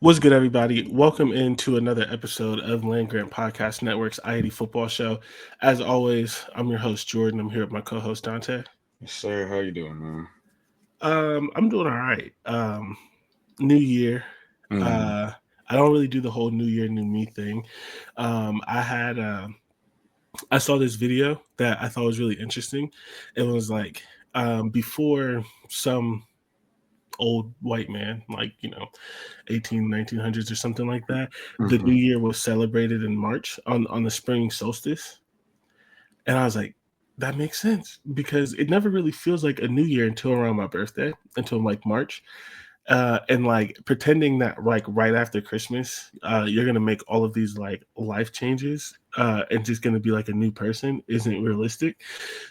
What's good, everybody? Welcome into another episode of Land Grant Podcast Network's I-80 football show. As always, I'm your host, Jordan. I'm here with my co-host, Dante. Yes, sir. How you doing, man? I'm doing all right. New year. Mm. I don't really do the whole New Year, New Me thing. I saw this video that I thought was really interesting. It was like before some old white man, like 1900s or something like that, the Mm-hmm. new year was celebrated in March on the spring solstice. And I was like, that makes sense because it never really feels like a new year until around my birthday, until like March. And like pretending that like right after Christmas, you're gonna make all of these like life changes, and just gonna be like a new person isn't realistic.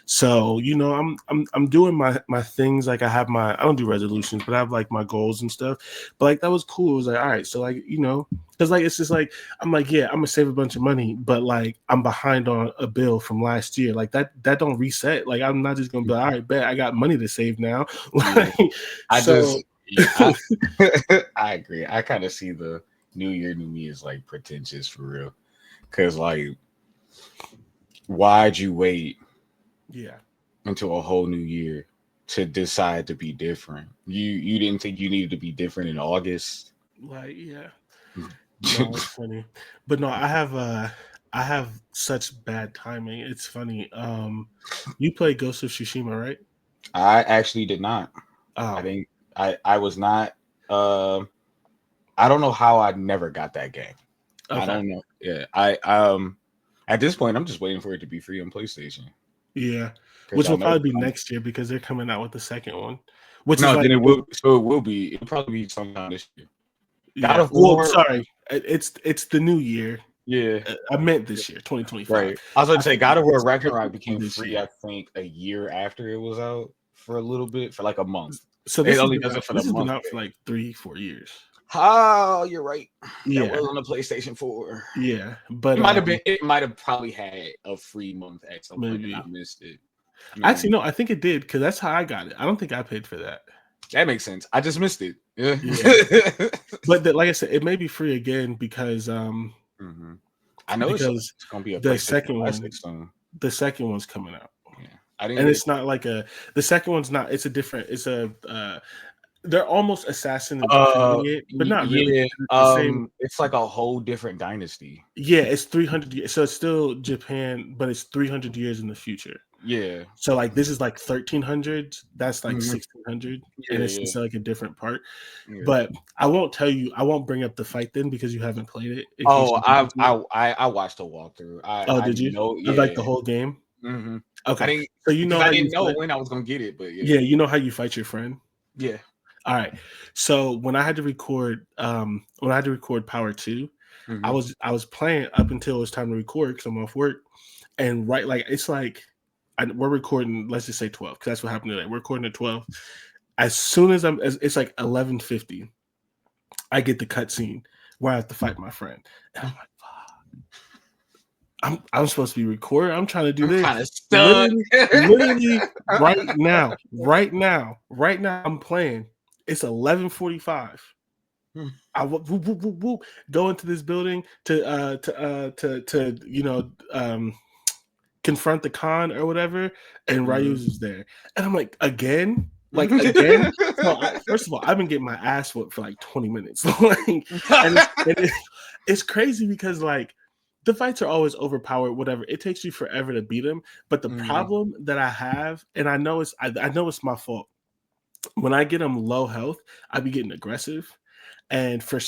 So I'm doing my things. Like I don't do resolutions, but I have like my goals and stuff. But like that was cool. It was like, all right, so like because like it's just like I'm like, yeah, I'm gonna save a bunch of money, but like I'm behind on a bill from last year. Like that don't reset. Like I'm not just gonna be like, all right, bet I got money to save now. Yeah. Like I so. just, yeah, I agree. I kind of see the New Year, New Me as like pretentious for real. Cause like, why'd you wait Yeah, until a whole new year to decide to be different? You didn't think you needed to be different in August? like yeah. No, it's funny. But no, I have such bad timing. It's funny. You play Ghost of Tsushima, right? I actually did not. I Oh, think I was not. Um, I don't know how I never got that game. I okay. don't know. Yeah, I at this point I'm just waiting for it to be free on PlayStation Yeah. because Which I will know. probably be next year because they're coming out with the second one. Which is No, like then it will. So it will be. It'll probably be sometime this year. God yeah. of Well, War. sorry. It's the new year. Yeah, I meant this year, 2025. right. I was going I to say forgot God of War it's Ragnarok technically became this free. year. I think a year after it was out for a little bit, for like a month. So It this has only been does it out, for the this has been month. out for like 3-4 years. Oh, you're right. That Yeah. was on the PlayStation 4. Yeah. But It might have been. It might have probably had a free month at some point, and I maybe. missed it. Actually, Maybe no, I think it did because that's how I got it. I don't think I paid for that. that makes sense. I just missed it. Yeah. Yeah, but like I said, it may be free again hmm I know because it's gonna be a the PlayStation second one, Classic soon. the second one's coming out, Yeah, I didn't and get a it's not like the second one's not. It's a different. It's a they're almost assassin and defending it, but not really yeah. because it's the same. It's like a whole different dynasty. Yeah, it's 300 years, so it's still Japan, but it's 300 years in the future. Yeah. So like this is like 1300s. That's like hmm 1600, and Yeah, it's like a different part. yeah. But I won't tell you. I won't bring up the fight then because you haven't played it. In case Oh, you get into it. I watched a walkthrough. Oh, I did you? know. Of like Yeah. the whole game? hmm I Okay. didn't So you because know I how you didn't know fight? when I was gonna get it, but yeah, Yeah, you know how you fight your friend? yeah. All right. So when I had to record Power 2, hmm I was playing up until it was time to record because I'm off work. And right, like it's like we're recording, let's just say 12, because that's what happened today. We're recording at 12. As soon as it's like 11:50, I get the cutscene where I have to fight my friend. And I'm like, I'm supposed to be recording. I'm trying to do I'm this. kind of stuck. Literally right now. I'm playing. It's 11:45. I go into this building to confront the Khan or whatever, and Mhm. Ryu's is there, and I'm like, again. Like again, so first of all, I've been getting my ass whooped for like 20 minutes, like, it's crazy because like the fights are always overpowered, whatever. It takes you forever to beat them. But the Mhm. problem that I have, and I know it's my fault. When I get them low health, I be getting aggressive. And for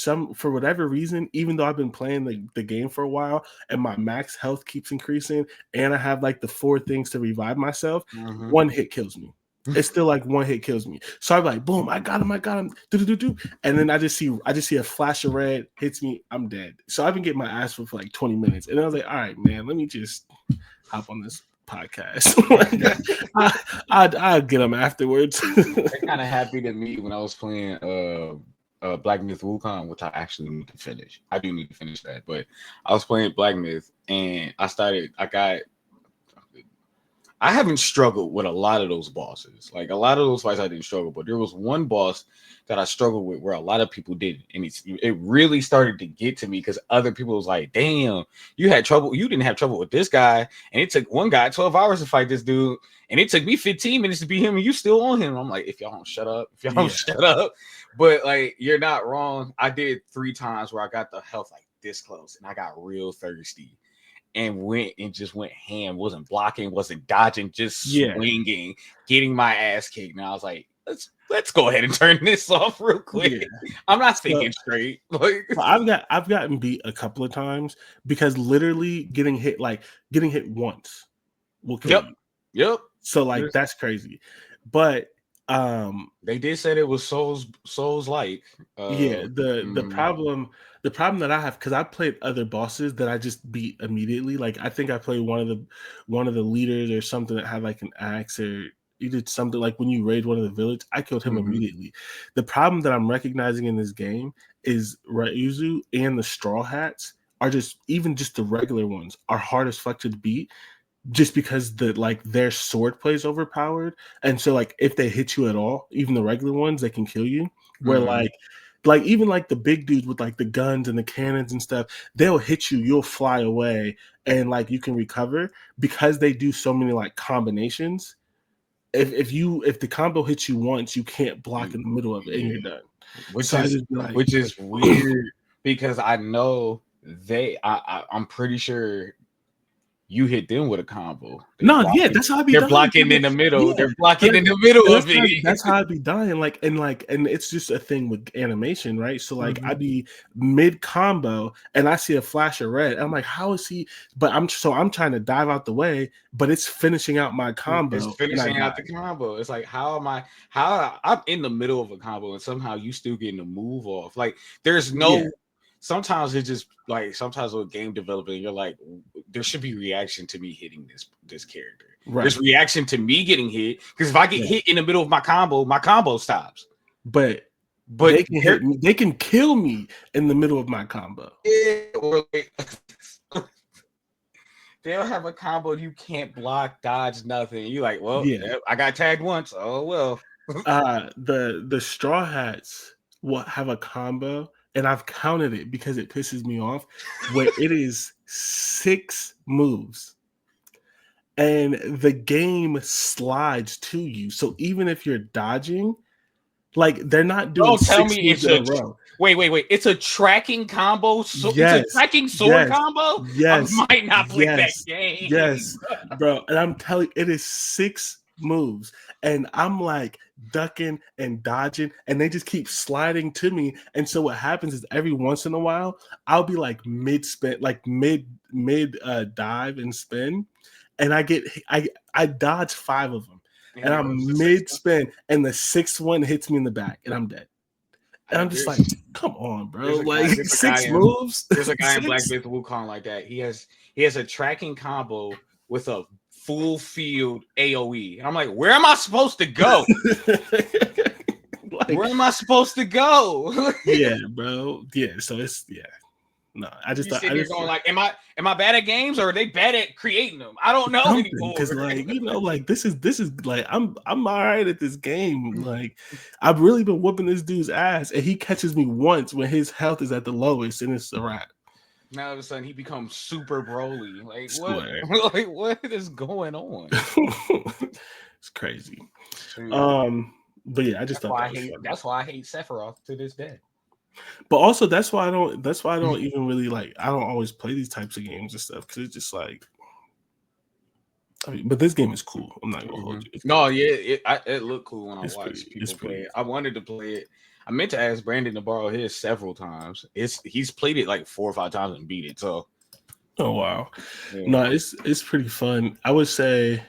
whatever reason, even though I've been playing the game for a while and my max health keeps increasing, and I have like the 4 things to revive myself, Mhm. one hit kills me. It's still like one hit kills me. So I'm like, boom, I got him, do. And then I just see a flash of red, hits me, I'm dead. So I've been getting my ass for like 20 minutes. And I was like, all right, man, let me just hop on this podcast. I'll get them afterwards. That kind of happened to me when I was playing Black Myth Wukong, which I actually need to finish. I do need to finish that, but I was playing Black Myth and I I haven't struggled with a lot of those bosses. Like a lot of those fights, I didn't struggle, but there was one boss that I struggled with where a lot of people did, and it really started to get to me because other people was like, "Damn, you had trouble. You didn't have trouble with this guy, and it took one guy 12 hours to fight this dude, and it took me 15 minutes to beat him, and you still on him." I'm like, "If y'all don't shut up, if y'all don't shut up," but like, you're not wrong. I did 3 times where I got the health like this close, and I got real thirsty. And went ham, wasn't blocking, wasn't dodging, just swinging, getting my ass kicked. And I was like, let's go ahead and turn this off real quick. Yeah. I'm not thinking straight. Like, I've gotten beat a couple of times because literally getting hit once will kill you. Yep. So like that's crazy. But they did say it was Souls like. The problem that I have, because I played other bosses that I just beat immediately. Like I think I played one of the leaders or something that had like an axe, or you did something like when you raid one of the village, I killed him immediately. The problem that I'm recognizing in this game is Ryuzu and the Straw Hats are just the regular ones are hard as fuck to beat. Just because their sword play is overpowered, and so like if they hit you at all, even the regular ones, they can kill you. Where like even like the big dudes with like the guns and the cannons and stuff, they'll hit you, you'll fly away, and like you can recover because they do so many like combinations. If the combo hits you once, you can't block in the middle of it, and you're done. Which is weird because I know I'm pretty sure. You hit them with a combo. That's how I be They're dying. Blocking in the middle. Yeah. They're blocking in the middle of it. That's how I be dying. And it's just a thing with animation, right? So like I be mid combo and I see a flash of red. I'm like, how is he? But I'm trying to dive out the way, but it's finishing out my combo. It's finishing out the combo. It's like how I'm in the middle of a combo and somehow you still getting a move off. Like there's no. Yeah. Sometimes it's just like with game development, you're like, there should be reaction to me hitting this character. Right. There's reaction to me getting hit because if I get hit in the middle of my combo stops. But they can kill me in the middle of my combo. Yeah, or they'll have a combo you can't block, dodge, nothing. You like, well, I got tagged once. Oh well. The Straw Hats will have a combo. And I've counted it because it pisses me off, where it is 6 moves. And the game slides to you. So even if you're dodging, like they're not doing. Don't tell me it's a row. Wait. It's a tracking combo. So it's a tracking sword combo? Yes. I might not play that game. Yes, bro. And I'm telling you, it is 6 moves. And I'm like ducking and dodging, and they just keep sliding to me. And so what happens is every once in a while, I'll be like mid spin, like mid dive and spin, and I dodge 5 of them, and I'm mid spin, and the 6th one hits me in the back, and I'm dead. And I'm just like, come on, bro! Like 6 moves. There's a guy in Black Myth Wukong like that. He has a tracking combo with a full field AoE. And I'm like, where am I supposed to go? Where am I supposed to go? Yeah, bro. Yeah, so it's No, I just thought you're going like, am I bad at games or are they bad at creating them? I don't know anymore. Because like this is like I'm all right at this game. Like I've really been whooping this dude's ass, and he catches me once when his health is at the lowest, and it's a wrap. Now all of a sudden he becomes super Broly. Like what? Like what is going on? It's crazy. But yeah, I just thought that's why I hate Sephiroth to this day. But also that's why I don't even really like. I don't always play these types of games and stuff because it's just like. I mean, but this game is cool. I'm not gonna hold you. No, it looked cool when I watched people play it. I wanted to play it. I meant to ask Brandon to borrow his several times. He's played it like 4 or 5 times and beat it. So, oh wow, no, it's pretty fun. I would say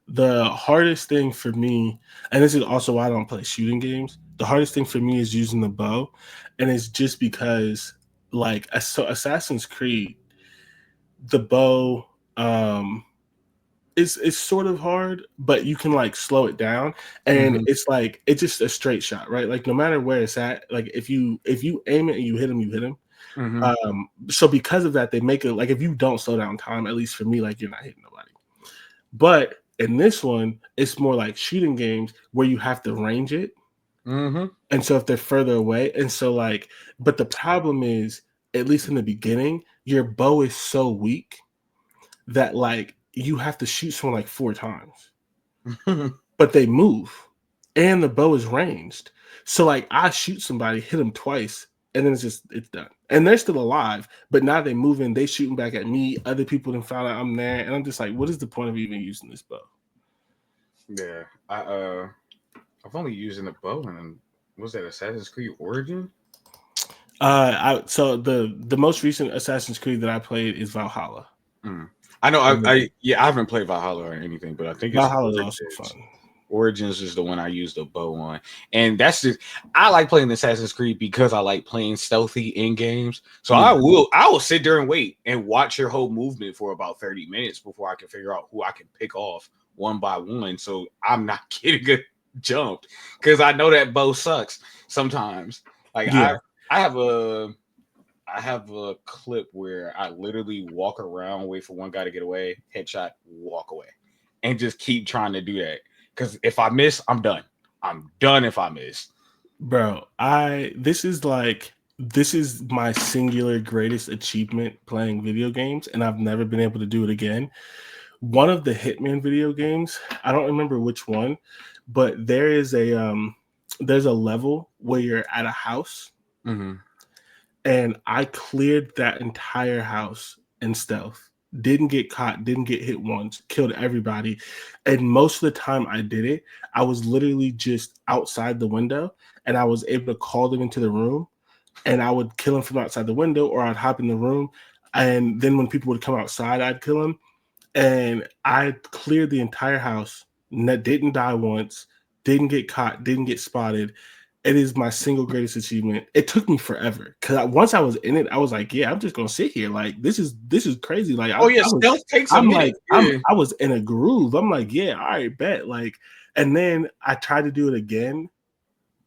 the hardest thing for me, and this is also why I don't play shooting games. The hardest thing for me is using the bow, and it's just because like Assassin's Creed, the bow it's sort of hard, but you can like slow it down, and it's like it's just a straight shot, right? Like no matter where it's at, like if you aim it and you hit him, you hit him. So because of that, they make it like if you don't slow down time, at least for me, like you're not hitting nobody. But in this one, it's more like shooting games where you have to range it. Mm-hmm. And so if they're further away, and so like, but the problem is, at least in the beginning, your bow is so weak that like you have to shoot someone like 4 times, but they move, and the bow is ranged. So like I shoot somebody, hit them twice, and then it's done, and they're still alive. But now they moving, they shooting back at me. Other people then found out I'm there, and I'm just like, what is the point of even using this bow? Yeah, I've only used in the bow, and was that Assassin's Creed Origin? So the most recent Assassin's Creed that I played is Valhalla. Mm. I know. And then I haven't played Valhalla or anything, but I think it's Valhalla is also Origins. fun. Origins is the one I used the bow on, and that's just I like playing Assassin's Creed because I like playing stealthy in games. So Yeah. I will sit there and wait and watch your whole movement for about 30 minutes before I can figure out who I can pick off one by one. So I'm not getting jumped because I know that bow sucks sometimes. Like Yeah. I have a clip where I literally walk around, wait for one guy to get away, headshot, walk away, and just keep trying to do that. Because if I miss, I'm done. I'm done if I miss. Bro, this is my singular greatest achievement playing video games, and I've never been able to do it again. One of the Hitman video games, I don't remember which one, but there's a level where you're at a house, and I cleared that entire house in stealth. Didn't get caught, didn't get hit once, killed everybody. And most of the time I did it, I was literally just outside the window, and I was able to call them into the room, and I would kill them from outside the window, or I'd hop in the room. And then when people would come outside, I'd kill them. And I cleared the entire house, didn't die once, didn't get caught, didn't get spotted. It is my single greatest achievement. It took me forever because once I was in it, I was like, "Yeah, I'm just gonna sit here. Like this is crazy." Like Oh yeah, stealth takes a I'm minute. like, I was in a groove. I'm like, "Yeah, all right, bet." Like, and then I tried to do it again,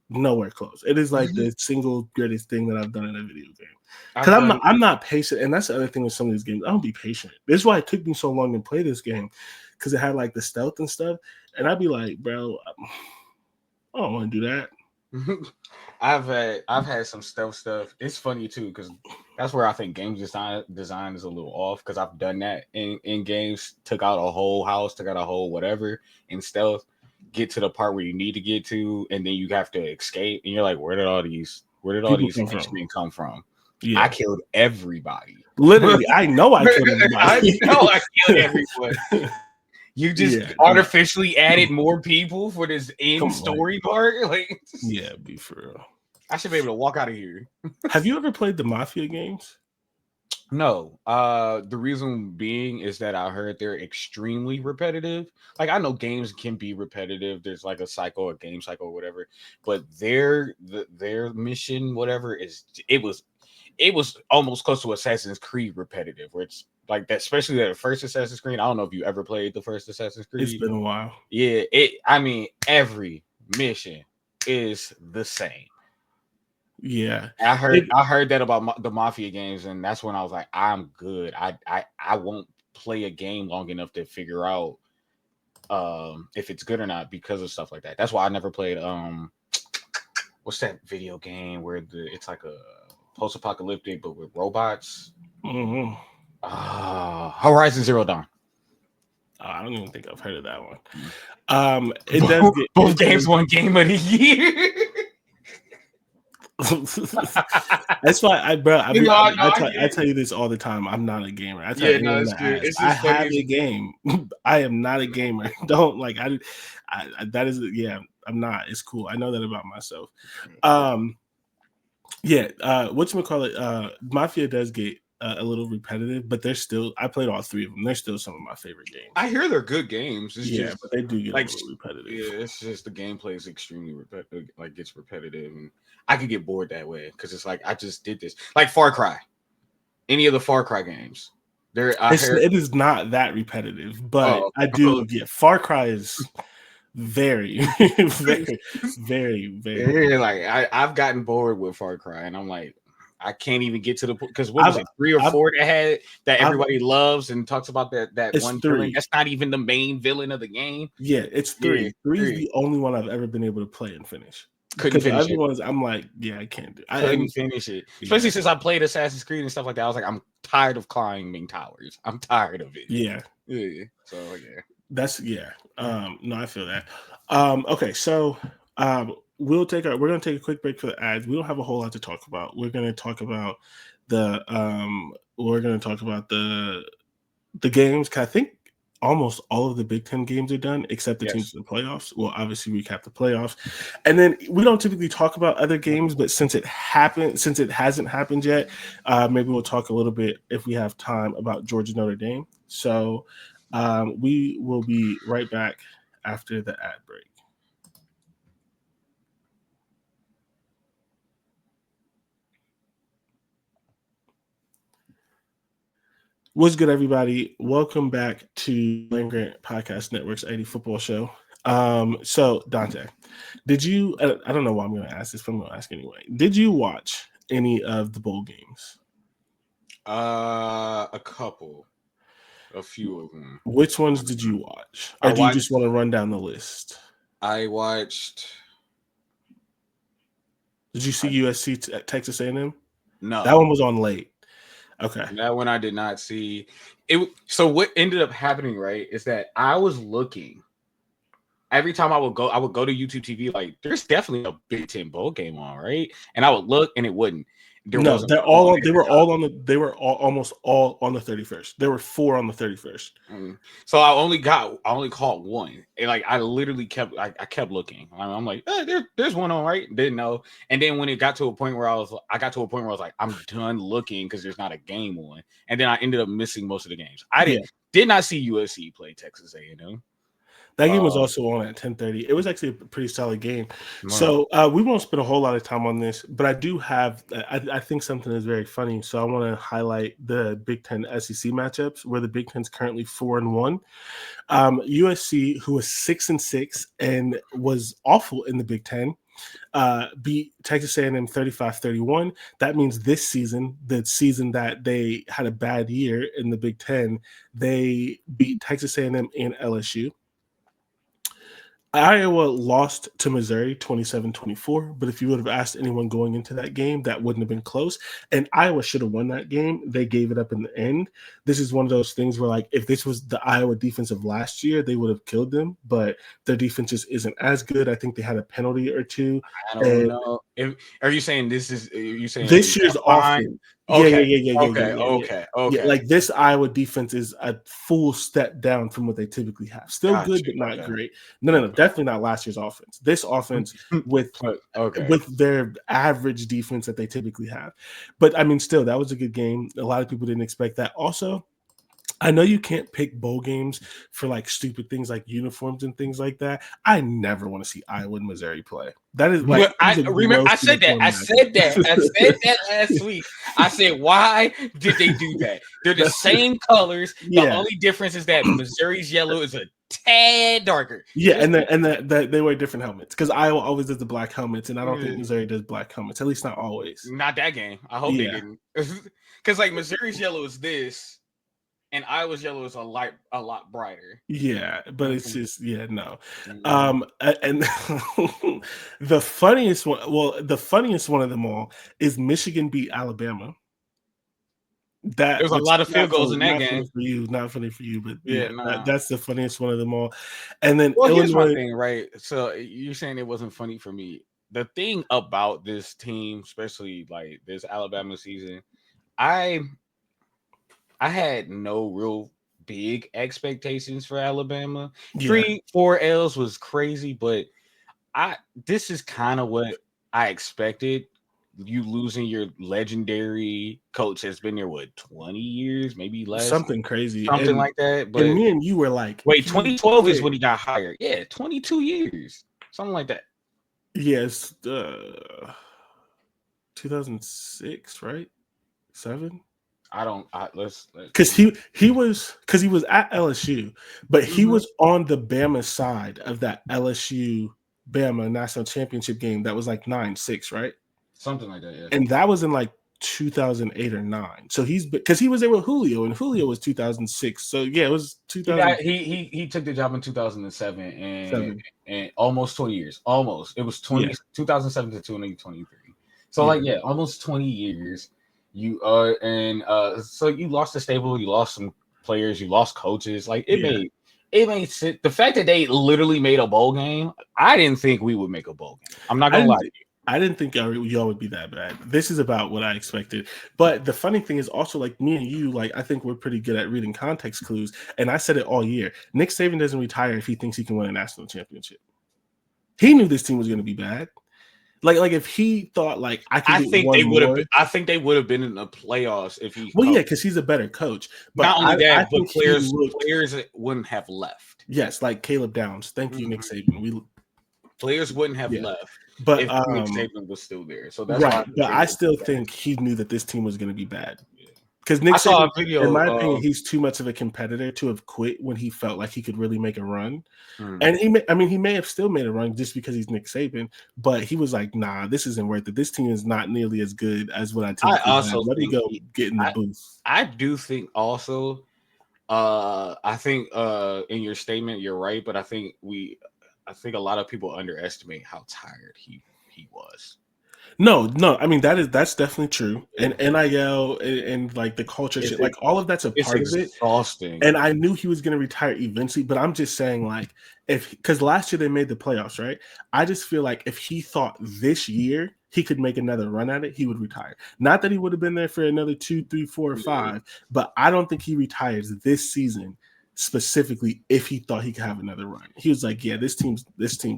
nowhere close. It is like the single greatest thing that I've done in a video game. Because I'm not patient, and that's the other thing with some of these games. I don't be patient. This is why it took me so long to play this game, because it had like the stealth and stuff, and I'd be like, "Bro, I don't want to do that." I've had some stealth stuff. It's funny too because that's where I think game design is a little off because I've done that in games. Took out a whole house, took out a whole whatever in stealth. Get to the part where you need to get to, and then you have to escape, and you're like, where did all these henchmen come from? Yeah. I killed everybody. Literally, I know I killed everybody. I know I killed everyone. You just artificially added more people for this end story part. Like, yeah, be for real. I should be able to walk out of here. Have you ever played the Mafia games? No. The reason being is that I heard they're extremely repetitive. Like I know games can be repetitive. There's like a game cycle, or whatever. But their mission, whatever, it was almost close to Assassin's Creed repetitive, where it's like that, especially that first Assassin's Creed. I don't know if you ever played the first Assassin's Creed. It's been a while. Yeah, every mission is the same. Yeah, I heard that about the Mafia games, and that's when I was like, I'm good. I won't play a game long enough to figure out if it's good or not because of stuff like that. That's why I never played what's that video game where it's like a post-apocalyptic but with robots? Horizon Zero Dawn. I don't even think I've heard of that one. It does get both games won Game of the Year. That's why I tell you this all the time. I'm not a gamer. I tell anyone that I have a game. I am not a gamer. Don't like that is I'm not. It's cool. I know that about myself. Whatchamacallit, Mafia does get a little repetitive, but they're still. I played all three of them. They're still some of my favorite games. I hear they're good games. It's just, but they do get a little repetitive. Yeah, it's just the gameplay is extremely repetitive. Like gets repetitive, and I could get bored that way because it's like I just did this. Like Far Cry, any of the Far Cry games, it is not that repetitive, but I do. Yeah, Far Cry is very, very, very, very. Yeah, like I've gotten bored with Far Cry, and I'm like, I can't even get to the because what was I've, it, 3 or 4 that I've everybody loves and talks about that it's one villain. 3. That's not even the main villain of the game. Yeah, it's Yeah, 3. 3 is 3. the only one I've ever been able to play and finish. Couldn't Because the finish other it. ones, I'm like, yeah, I can't do. Couldn't finish it. Especially since I played Assassin's Creed and stuff like that. I was like, I'm tired of climbing towers. I'm tired of it. Yeah. Yeah. So yeah. That's yeah. No, I feel that. Okay, so we're gonna take a quick break for the ads. We don't have a whole lot to talk about. We're gonna talk about the the games. 'Cause I think almost all of the Big Ten games are done except the teams Yes. in the playoffs. We'll obviously recap the playoffs, and then we don't typically talk about other games, but since it hasn't happened yet, maybe we'll talk a little bit if we have time about Georgia Notre Dame. So we will be right back after the ad break. What's good, everybody? Welcome back to Land Grant Podcast Network's I-80 Football Show. So Dante, did you? I don't know why I'm going to ask this, but I'm going to ask anyway. Did you watch any of the bowl games? A few of them. Which ones did you watch, or do you just want to run down the list? I watched. Did you see USC Texas A&M? No, that one was on late. Okay, that one I did not see. It. So what ended up happening, right, is that I was looking. Every time I would go to YouTube TV. Like, there's definitely a Big Ten bowl game on, right? And I would look, and it wouldn't. There no, wasn't. they were almost all on the 31st. There were 4 on the 31st. So I only caught one. And like I literally kept looking. I'm like, there's one on, right? Didn't know. And then when it got to a point where I was like, I'm done looking because there's not a game on. And then I ended up missing most of the games. I did not see USC play Texas A&M. That game was also on at 10:30. It was actually a pretty solid game. Wow. So we won't spend a whole lot of time on this, but I do have I think something is very funny. So I want to highlight the Big Ten SEC matchups where the Big Ten's currently 4-1. USC, who was 6-6 and was awful in the Big Ten, beat Texas A&M 35-31. That means this season, the season that they had a bad year in the Big Ten, they beat Texas A&M and LSU. Iowa lost to Missouri 27-24, but if you would have asked anyone going into that game, that wouldn't have been close. And Iowa should have won that game. They gave it up in the end. This is one of those things where, like, if this was the Iowa defense of last year, they would have killed them, but their defense just isn't as good. I think they had a penalty or two. I don't know. Are you saying this year's offense? Okay. Yeah. Like, this Iowa defense is a full step down from what they typically have. Still good, but not great. No, definitely not last year's offense. This offense with their average defense that they typically have. But I mean, still, that was a good game. A lot of people didn't expect that. Also, I know you can't pick bowl games for like stupid things like uniforms and things like that. I never want to see Iowa and Missouri play. That is like, I remember I said that last week. I said, why did they do that? They're the same colors. The only difference is that Missouri's yellow is a tad darker. Yeah, and they wear different helmets because Iowa always does the black helmets, and I don't think Missouri does black helmets. At least not always. Not that game. I hope they didn't. Because like Missouri's yellow is this. And Iowa's yellow is a lot brighter. Yeah, but it's just no. And the funniest one of them all is Michigan beat Alabama. There's a lot of field goals in that game. Not funny for you, but that's the funniest one of them all. And then here's my thing, right? So you're saying it wasn't funny for me. The thing about this team, especially like this Alabama season, I had no real big expectations for Alabama. 3-4 L's was crazy, but this is kind of what I expected. You losing your legendary coach has been there 20 years, maybe less, something crazy, like that. But me and you were like, wait, 2012 is when he got hired. Yeah, 22 years, something like that. Yes, 2006, right? 7. Let's because he was at LSU, but he was on the Bama side of that LSU Bama national championship game that was like 9-6, right? Something like that, yeah. And that was in like 2008 or 9. So he's because he was there with Julio, and Julio was 2006. So yeah, it was He got 2007. he took the job in 2007 and almost 20 years. Almost. It was Yeah, 2007 to 2023. So yeah, like yeah, almost 20 years. You so you lost the stable, you lost some players, you lost coaches. Like yeah. it made sense. The fact that they literally made a bowl game, I didn't think we would make a bowl game. I'm not I gonna lie didn't. to you. I didn't think y'all would be that bad. This is about what I expected. But the funny thing is also like me and you, like I think we're pretty good at reading context clues. And I said it all year. Nick Saban doesn't retire if he thinks he can win a national championship. He knew this team was going to be bad. Like if he thought like I can I get think they one would have more. been. I think they would have been in the playoffs if he Well, yeah, coached. because he's a better coach. But Not only I that, but think he looked. players wouldn't have left. Yes, like Caleb Downs. Thank you, Nick Mhm. Saban. We Players wouldn't have yeah. left But if Nick Saban was still there. So that's why I right. think But they I would have been still better. think he knew that this team was going to be bad. Yeah. Because Nick I saw Saban, a in video my opinion, of. he's too much of a competitor to have quit when he felt like he could really make a run. Mm. And he may have still made a run just because he's Nick Saban, but he was like, nah, this isn't worth it. This team is not nearly as good as what I I typically have. also Let me think go get in the I booth. I do think also I think in your statement you're right, but I think a lot of people underestimate how tired he was. No. I mean that's definitely true. Yeah. And NIL and like the culture It's shit, like all of that's a it's part of it. exhausting. And I knew he was going to retire eventually, but I'm just saying, like, if because last year they made the playoffs, right? I just feel like if he thought this year he could make another run at it, he would retire. Not that he would have been there for another 2, 3, 4, 5, but I don't think he retires this season specifically if he thought he could have another run. He was like, yeah, this team's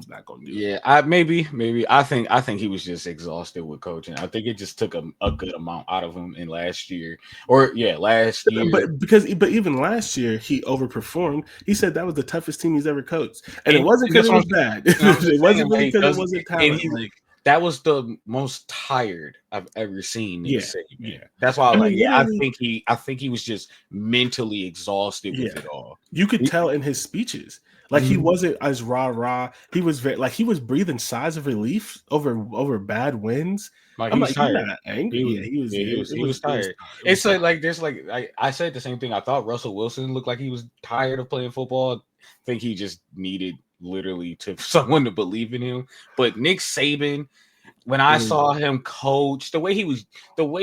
not going to do it. Yeah, maybe I think he was just exhausted with coaching. I think it just took a good amount out of him in last year, or yeah, last year. But even last year he overperformed. He said that was the toughest team he's ever coached, and it And wasn't because that's it what was bad. I'm just It saying, wasn't really like, because it does wasn't and talent. he Like, that was the most tired I've ever seen Nick yeah, Saban. yeah. That's why I I was like, mean, yeah, literally, I think he was just mentally exhausted with yeah. it all. You could He- tell in his speeches, like he Mhm. wasn't as rah rah. He was very like he was breathing sighs of relief over bad wins. Like I'm he was like, you're tired. not angry. Yeah, he was. Yeah, Yeah, he was it was tired. tough. It was It's tough. like there's like I said the same thing. I thought Russell Wilson looked like he was tired of playing football. I think he just needed literally to someone to believe in him. But Nick Saban, when I Mm, saw him coach, the way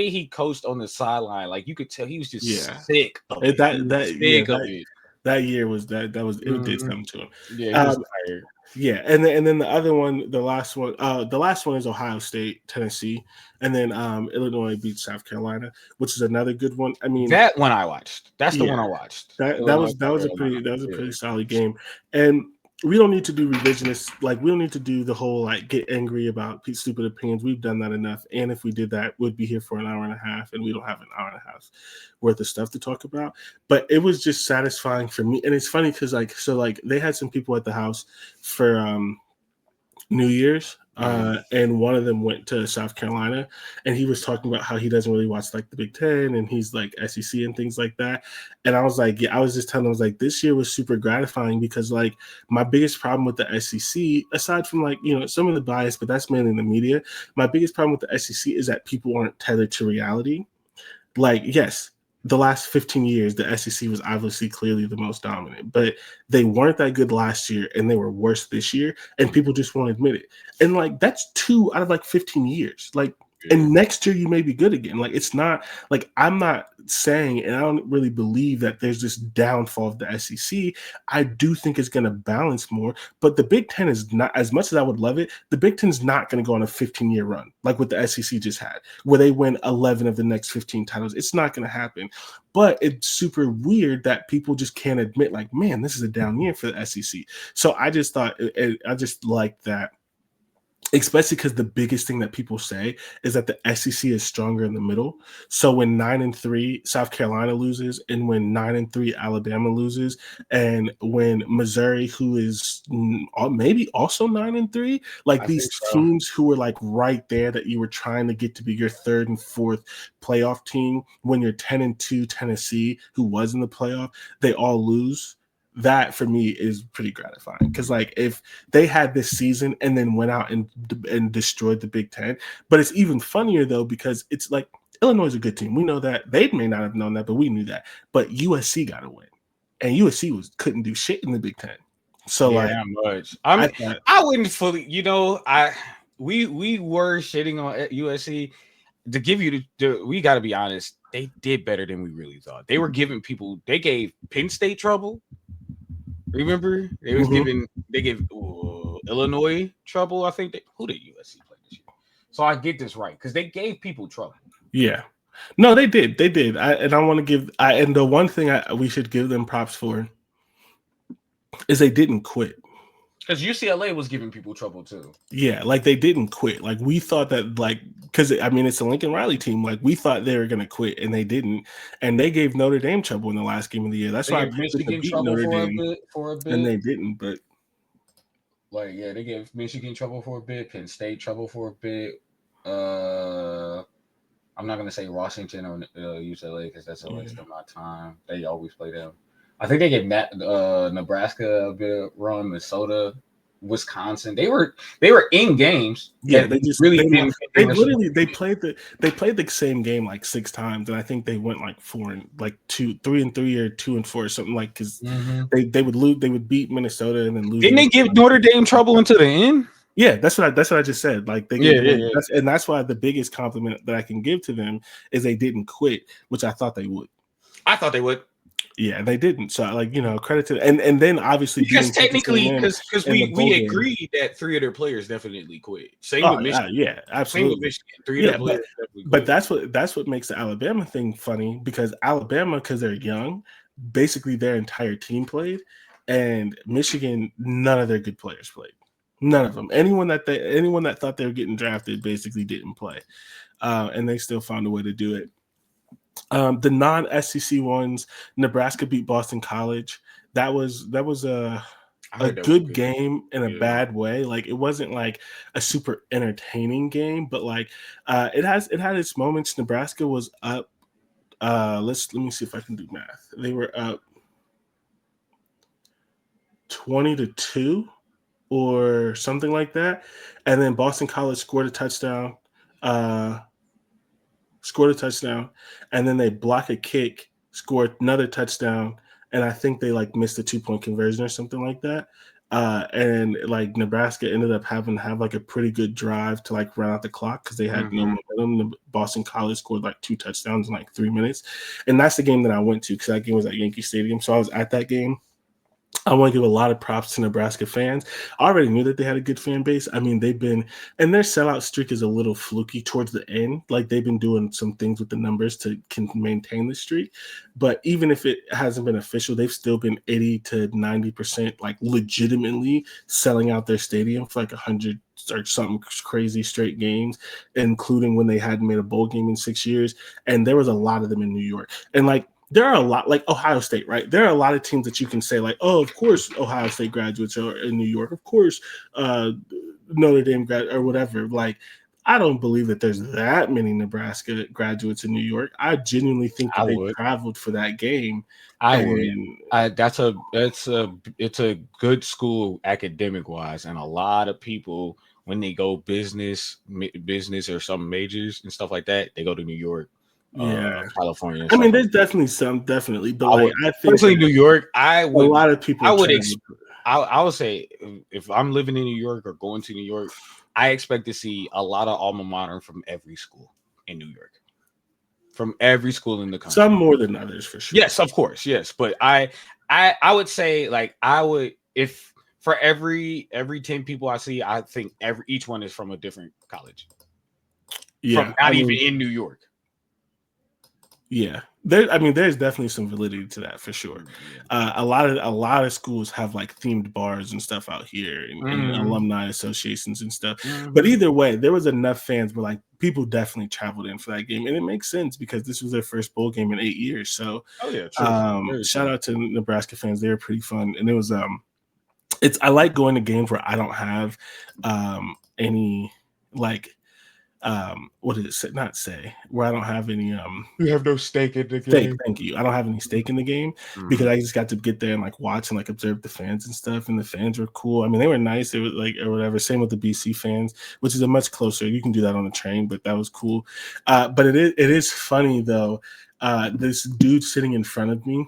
he coached on the sideline, like you could tell he was yeah, just sick of it. He was yeah sick of it. that year was that was it did Mhm. something to him. Yeah, he was Um, tired. Yeah, and then the other one, the last one is Ohio State, Tennessee, and then Illinois beats South Carolina, which is another good one. I mean, That one I watched. That's the yeah, one I watched. that Illinois, was that South was a Carolina. pretty Yeah. solid game, and we don't need to do revisionists. Like we don't need to do the whole like get angry about stupid opinions. We've done that enough, and if we did that, we'd be here for an hour and a half, and we don't have an hour and a half worth of stuff to talk about. But it was just satisfying for me, and it's funny because like they had some people at the house for New Year's, Mhm. and one of them went to South Carolina, and he was talking about how he doesn't really watch like the Big Ten, and he's like SEC and things like that. And I was like, yeah, I was just telling him, I was like, this year was super gratifying because like my biggest problem with the SEC, aside from like some of the bias, but that's mainly in the media. My biggest problem with the SEC is that people aren't tethered to reality. Like, yes, the last 15 years, the SEC was obviously clearly the most dominant, but they weren't that good last year and they were worse this year, and people just won't admit it. And like, that's 2 out of like 15 years. Like, Yeah. and next year you may be good again. Like, it's not like I'm not saying, and I don't really believe that there's this downfall of the SEC. I do think it's going to balance more, but the Big Ten is not, as much as I would love it, the Big Ten is not going to go on a 15-year run like what the SEC just had, where they win 11 of the next 15 titles. It's not going to happen. But it's super weird that people just can't admit, like, man, this is a down year for the SEC. So I just thought, I just like that, especially because the biggest thing that people say is that the SEC is stronger in the middle. So when 9-3 South Carolina loses, and when 9-3 Alabama loses, and when Missouri, who is maybe also 9-3, like I these think so. teams who were like right there that you were trying to get to be your third and fourth playoff team, when you're 10-2 Tennessee, who was in the playoff, they all lose. that for me is pretty gratifying because like if they had this season and then went out and destroyed the Big Ten, but it's even funnier though because it's like Illinois is a good team. We know that. They may not have known that, but we knew that. But USC got to win, and USC couldn't do shit in the Big Ten. So yeah, like, not much. I wouldn't fully, we were shitting on USC. To give you we got to be honest, they did better than we really thought. They were giving people, they gave Penn State trouble. Remember, they gave Illinois trouble. I think who did USC play this year? So I get this right because they gave people trouble. Yeah, no, they did. They did. I want to give. And the one thing we should give them props for is they didn't quit. Because UCLA was giving people trouble too. Yeah, like they didn't quit. Like we thought that, like, because I mean it's a Lincoln Riley team. Like we thought they were gonna quit, and they didn't. And they gave Notre Dame trouble in the last game of the year. That's why Michigan trouble Notre Dame for a bit, and they didn't. But like, yeah, they gave Michigan trouble for a bit, Penn State trouble for a bit. I'm not gonna say Washington or UCLA because that's a waste of my time. They always play them. I think they gave Nebraska a bit of run, Minnesota, Wisconsin. They were in games. Yeah, they just really they played the same game like 6 times, and I think they went like 3-3 or 2-4 or something, like because they would lose, they would beat Minnesota and then lose. Didn't they give Notre Dame trouble until the end? Yeah, that's what I just said. Like that's why the biggest compliment that I can give to them is they didn't quit, which I thought they would. I thought they would. Yeah, they didn't. So, like, credit to and then obviously because technically, because we agreed that 3 of their players definitely quit. Same with Michigan. Yeah, absolutely. Same with Michigan. 3 of their players definitely quit. But that's what makes the Alabama thing funny because Alabama, because they're young, basically their entire team played, and Michigan, none of their good players played. None of them. Anyone that thought they were getting drafted basically didn't play, and they still found a way to do it. The non-SEC ones, Nebraska beat Boston College. That was a good game in a bad way. Like it wasn't like a super entertaining game, but like it had its moments. Nebraska was up. Let me see if I can do math. They were up 20-2 or something like that, and then Boston College scored a touchdown. And then they block a kick, scored another touchdown, and I think they like missed a 2-point conversion or something like that. And like Nebraska ended up having to have like a pretty good drive to like run out the clock because they had no momentum. Boston College scored like 2 touchdowns in like 3 minutes, and that's the game that I went to because that game was at Yankee Stadium, so I was at that game. I want to give a lot of props to Nebraska fans. I already knew that they had a good fan base. I mean, and their sellout streak is a little fluky towards the end. Like they've been doing some things with the numbers can maintain the streak. But even if it hasn't been official, they've still been 80 to 90% like legitimately selling out their stadium for like 100 or something crazy straight games, including when they hadn't made a bowl game in 6 years. And there was a lot of them in New York. And like, there are a lot, like Ohio State, right? There are a lot of teams that you can say, like, oh, of course, Ohio State graduates are in New York. Of course, Notre Dame or whatever. Like, I don't believe that there's that many Nebraska graduates in New York. I genuinely think that they traveled for that game. It's a good school academic wise, and a lot of people when they go business or some majors and stuff like that, they go to New York. California. I mean, there's definitely, but like I think personally, New York, a lot of people. I would say if I'm living in New York or going to New York, I expect to see a lot of alma mater from every school in New York, from every school in the country. Some more than others, for sure. Yes, of course, yes. But I would say like if for every 10 people I see, I think each one is from a different college. Yeah, even in New York. Yeah, there's definitely some validity to that for sure. A lot of schools have like themed bars and stuff out here, and alumni associations and stuff. But either way, there was enough fans where like people definitely traveled in for that game, and it makes sense because this was their first bowl game in 8 years. So, shout out to Nebraska fans; they were pretty fun, and it was I like going to games where I don't have any like what did it not say? Where I don't have any You have no stake in the stake. game. Thank you. I don't have any stake in the game because I just got to get there and like watch and like observe the fans and stuff. And the fans were cool. I mean, they were nice. It was like or whatever. Same with the BC fans, which is a much closer. You can do that on a train, but that was cool. But it is funny though. This dude sitting in front of me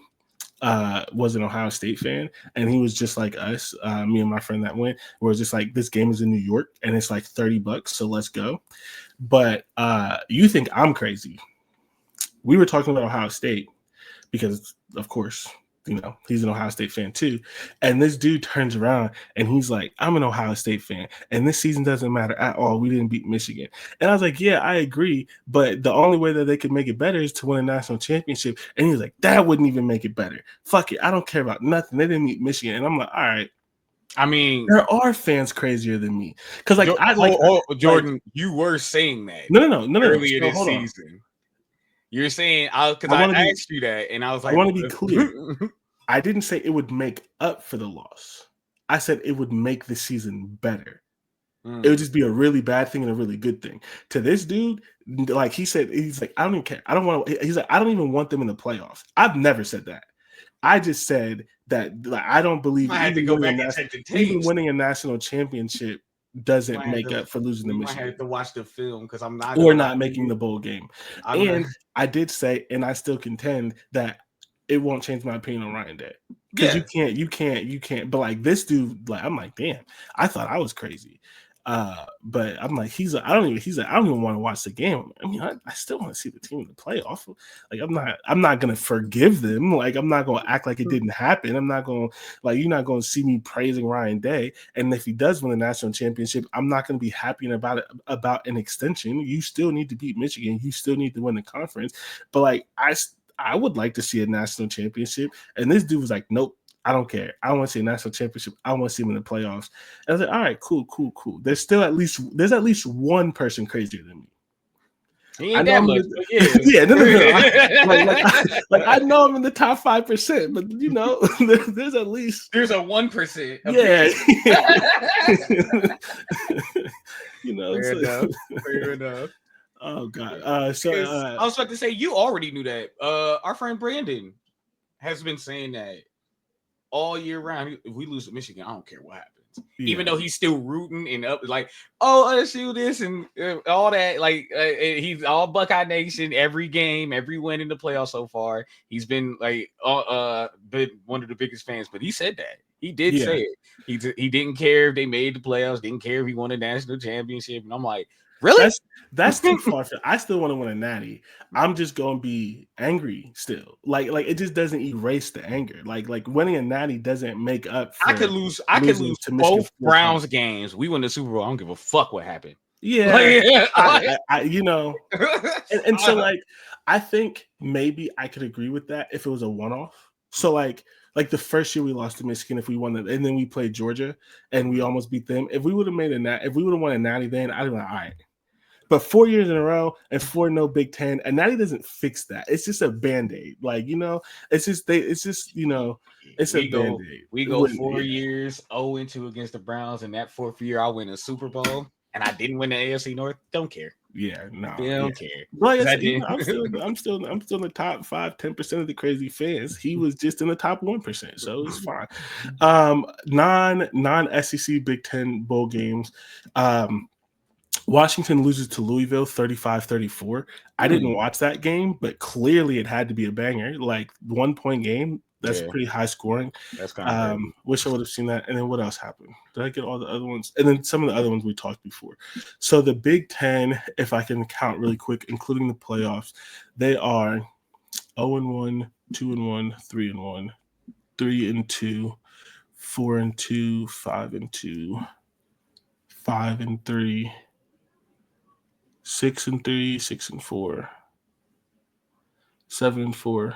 was an Ohio State fan, and he was just like us, me and my friend that went, where it's just like this game is in New York and it's like $30, so let's go. But you think I'm crazy. We were talking about Ohio State because, of course, he's an Ohio State fan too. And this dude turns around and he's like, I'm an Ohio State fan, and this season doesn't matter at all. We didn't beat Michigan. And I was like, yeah, I agree. But the only way that they could make it better is to win a national championship. And he's like, that wouldn't even make it better. Fuck it. I don't care about nothing. They didn't beat Michigan. And I'm like, all right. I mean, there are fans crazier than me. Because Jordan, you were saying that no. earlier this season. You're saying because I asked you that, and I was like, I want to be clear. I didn't say it would make up for the loss. I said it would make the season better. It would just be a really bad thing and a really good thing. To this dude, like he said, he's like, I don't even care. I don't want to. He's like, I don't even want them in the playoffs. I've never said that. I just said that like, I don't believe even winning a national championship doesn't make up for losing to Michigan. I had to watch the film because I'm not or not making the bowl game. I did say, and I still contend that it won't change my opinion on Ryan Day because you can't. But like this dude, like I'm like, damn, I thought I was crazy. But I'm like, I don't even want to watch the game. I mean, I still want to see the team in the playoff. Like, I'm not gonna forgive them. Like, I'm not gonna act like it didn't happen. I'm not gonna you're not gonna see me praising Ryan Day. And if he does win the national championship, I'm not gonna be happy about it about an extension. You still need to beat Michigan. You still need to win the conference. But like, I would like to see a national championship. And this dude was like, nope. I don't care. I want to see a national championship. I want to see him in the playoffs. And I was like, all right, cool. There's at least one person crazier than me. He ain't that much, yeah, no. I know I'm in the top 5%, but there's at least there's a 1%. Fair enough. Oh God. I was about to say you already knew that. Our friend Brandon has been saying that all year round. If we lose to Michigan, I don't care what happens. Yeah. Even though he's still rooting and up, like, oh, LSU this and all that. Like, he's all Buckeye Nation every game, every win in the playoffs so far. He's been like, been one of the biggest fans. But he said that he did say it. He didn't care if they made the playoffs. Didn't care if he won a national championship. And I'm like, really? That's too far. I still want to win a natty. I'm just gonna be angry still. Like it just doesn't erase the anger. Like winning a natty doesn't make up for I could lose to both Browns games. We win the Super Bowl. I don't give a fuck what happened. Yeah. And so like I think maybe I could agree with that if it was a one-off. So like the first year we lost to Michigan, if we won it, and then we played Georgia and we almost beat them. If we would have won a natty then, I'd be like, all right. But 4 years in a row and 4 no Big Ten, and natty doesn't fix that. It's just a Band-Aid. Like, it's a Band-Aid. We go 4 years 0-2 against the Browns, and that fourth year I win a Super Bowl and I didn't win the AFC North. Don't care. Yeah, no. Don't care. Well, I'm still in the top 5-10% of the crazy fans. He was just in the top 1%, so it's fine. Non-SEC Big Ten bowl games. Washington loses to Louisville 35-34. I didn't watch that game, but clearly it had to be a banger. Like 1 point game. That's pretty high scoring. That's kind of wish I would have seen that. And then what else happened? Did I get all the other ones? And then some of the other ones we talked before. So the Big Ten, if I can count really quick, including the playoffs, they are 0-1, 2-1, 3-1, 3-2, 4-2, 5-2, 5-3. 6-3, 6-4, 7-4,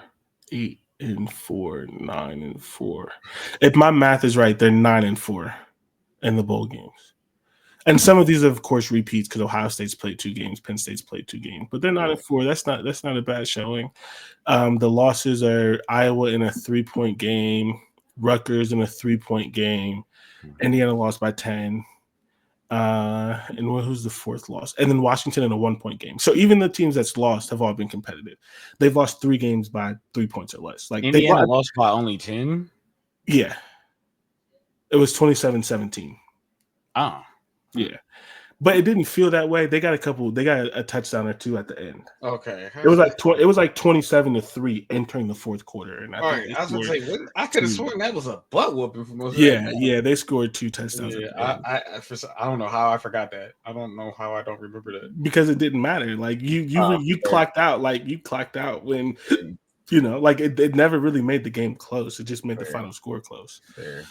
8-4, 9-4. If my math is right, they're 9-4 in the bowl games. And some of these are, of course, repeats because Ohio State's played 2 games, Penn State's played 2 games, but they're 9-4. That's not a bad showing. The losses are Iowa in a 3-point game, Rutgers in a 3-point game, Indiana lost by 10. And who's the fourth loss? And then Washington in a 1-point game. So even the teams that's lost have all been competitive. They've lost 3 games by 3 points or less. Like Indiana lost by only 10. Yeah, it was 27-17. Oh, yeah, but it didn't feel that way. They got a touchdown or 2 at the end. okay. It was like 27-3 entering the fourth quarter, and I All think right, they I was gonna scored say I could have 2. sworn that was a butt whooping for most of that. Yeah, they scored 2 touchdowns Yeah, at the end. I don't know how I forgot that. I don't know how I don't remember that. Because it didn't matter. Like you clocked out. Like you clocked out when like it never really made the game close. It just made the final score close. Fair.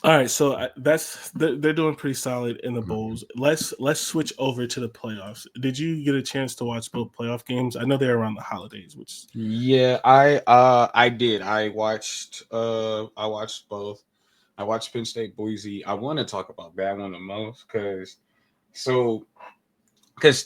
All right, so they're doing pretty solid in the bowls. Let's switch over to the playoffs. Did you get a chance to watch both playoff games? I know they're around the holidays, which I did. I watched both. I watched Penn State Boise. I want to talk about that one the most because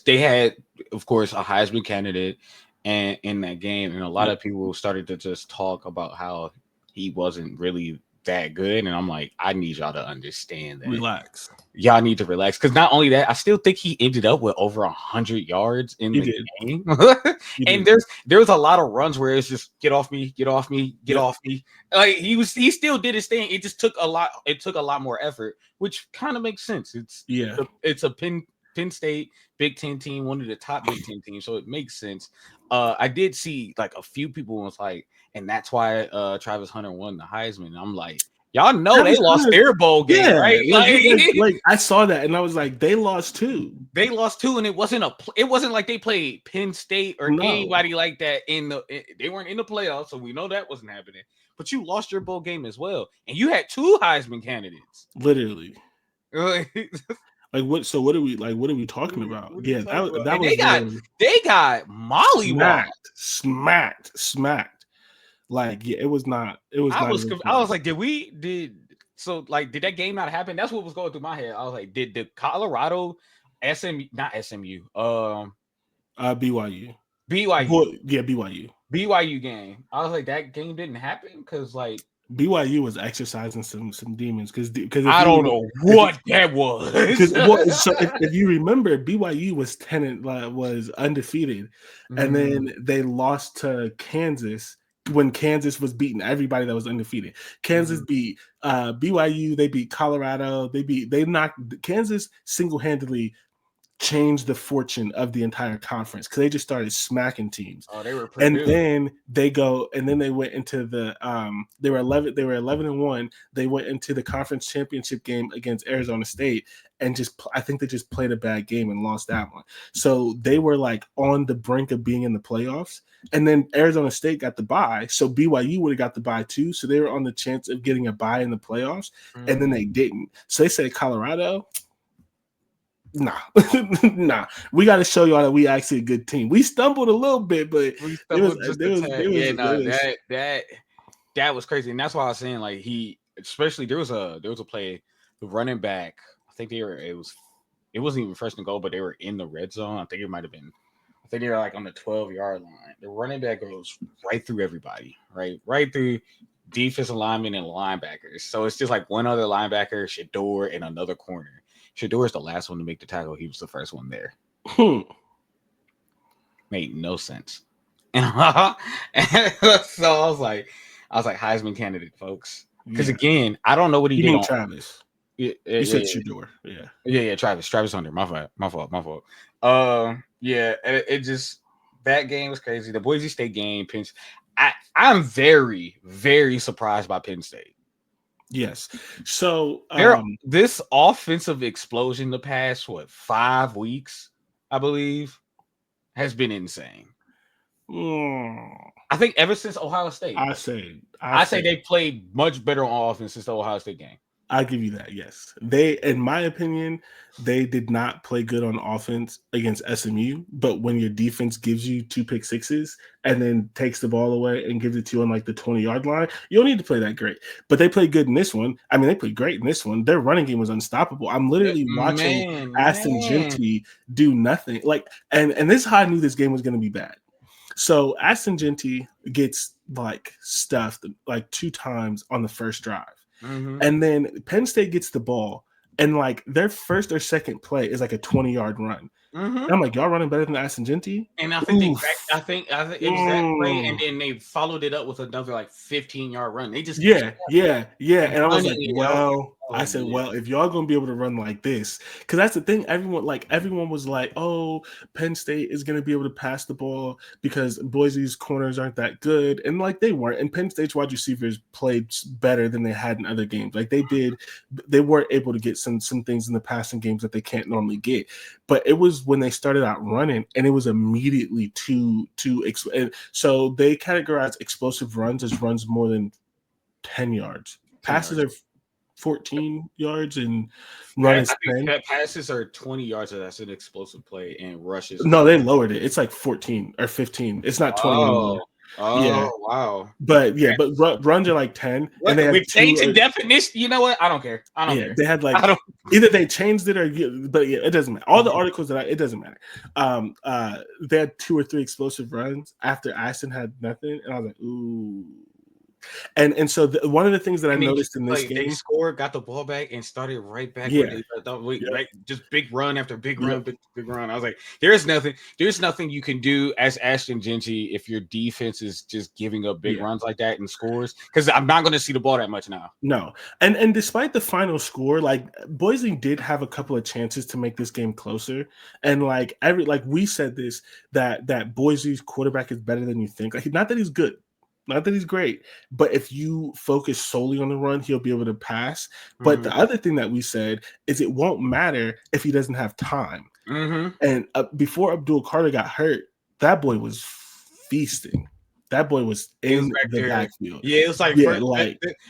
they had, of course, a Heisman candidate and in that game, and a lot of people started to just talk about how he wasn't really that good, and I'm like, I need y'all to understand that. Relax. Y'all need to relax, because not only that, I still think he ended up with over 100 yards in the game. And there was a lot of runs where it's just get off me, get off me, get off me. Like he still did his thing. It just took a lot. It took a lot more effort, which kind of makes sense. It's a Penn State Big Ten team, one of the top Big Ten teams, so it makes sense. I did see like a few people was like, and that's why Travis Hunter won the Heisman. And I'm like, y'all know they lost their bowl game, right? Like I saw that and I was like, they lost 2. They lost 2, and it wasn't like they played Penn State or anybody like that they weren't in the playoffs, so we know that wasn't happening. But you lost your bowl game as well, and you had 2 Heisman candidates, literally. Like what? So what are we talking about? Yeah, that was they got mollywhacked, smacked. Like it was not. It was. I was like, did that game not happen? That's what was going through my head. I was like, did the Colorado BYU. BYU game. I was like, that game didn't happen because like BYU was exercising some demons because I don't know what that was. So if you remember, BYU was undefeated, and then they lost to Kansas when Kansas was beating everybody that was undefeated. Kansas beat BYU. They beat Colorado. They knocked Kansas single-handedly. Changed the fortune of the entire conference because they just started smacking teams. Oh, they were and then they went into the they were 11-1. They went into the conference championship game against Arizona State and I think they just played a bad game and lost that one. So they were like on the brink of being in the playoffs. And then Arizona State got the bye, so BYU would have got the bye too. So they were on the chance of getting a bye in the playoffs, and then they didn't. So they said Colorado. Nah. We got to show y'all that we actually a good team. We stumbled a little bit, but that was crazy, and that's why I was saying like especially there was a play, the running back. I think it wasn't even first and goal, but they were in the red zone. I think they were like on the 12-yard line. The running back goes right through everybody, right through defensive linemen and linebackers. So it's just like one other linebacker, Shador, and another corner. Shador is the last one to make the tackle. He was the first one there. Made no sense. And so I was like Heisman candidate, folks. Because again, I don't know what he did. Travis. You said Shador. Yeah. Travis Hunter. My fault. It just, that game was crazy. The Boise State game, I'm very, very surprised by Penn State. Yes. So this offensive explosion the past 5 weeks, I believe, has been insane. I think ever since Ohio State. I say they played much better on offense since the Ohio State game. I'll give you that, yes. They, in my opinion, they did not play good on offense against SMU, but when your defense gives you 2 pick sixes and then takes the ball away and gives it to you on like the 20-yard line, you don't need to play that great. But they played good in this one. I mean, they played great in this one. Their running game was unstoppable. I'm literally watching Aston Genty do nothing. Like, and this is how I knew this game was going to be bad. So Aston Genty gets like stuffed like 2 times on the first drive. Mm-hmm. And then Penn State gets the ball, and like their first or second play is like a 20-yard run. Mm-hmm. And I'm like, y'all running better than Aston-Genti? And I think Oof. I think it was that play, and then they followed it up with another like 15-yard run. They just Yeah. And I was running like, it out. well, I Oh said, yeah. well, if y'all gonna be able to run like this, because that's the thing. Everyone was like, oh, Penn State is gonna be able to pass the ball because Boise's corners aren't that good, and like they weren't. And Penn State's wide receivers played better than they had in other games. Like they weren't able to get some things in the passing games that they can't normally get. But it was when they started out running, and it was immediately so they categorize explosive runs as runs more than 10 yards. 10 Passes yards. are 14 yards and run is I 10. think passes are 20 yards, so that's an explosive play, and rushes is No, they lowered it. It's like 14 or 15. It's not 20 anymore. Yeah. Wow. But runs are like 10, and they What have we change two. the definition? You know what? I don't care. I don't care. They had I like don't. either they changed it or, but yeah, it doesn't matter. All the articles it doesn't matter. They had 2 or 3 explosive runs after Aston had nothing, and I was like, ooh. And so one of the things that I noticed in this game, they scored, got the ball back, and started right back yeah, where they right, just big run after big run, big run. I was like, there's nothing you can do as Aston-Genti if your defense is just giving up big runs like that and scores, because I'm not going to see the ball that much now. No, and despite the final score, like Boise did have a couple of chances to make this game closer, and like we said this that Boise's quarterback is better than you think. Like, not that he's good. Not that he's great, but if you focus solely on the run, he'll be able to pass. But the other thing that we said is it won't matter if he doesn't have time. And before Abdul Carter got hurt, that boy was feasting. That boy was in the backfield. Yeah, it was like,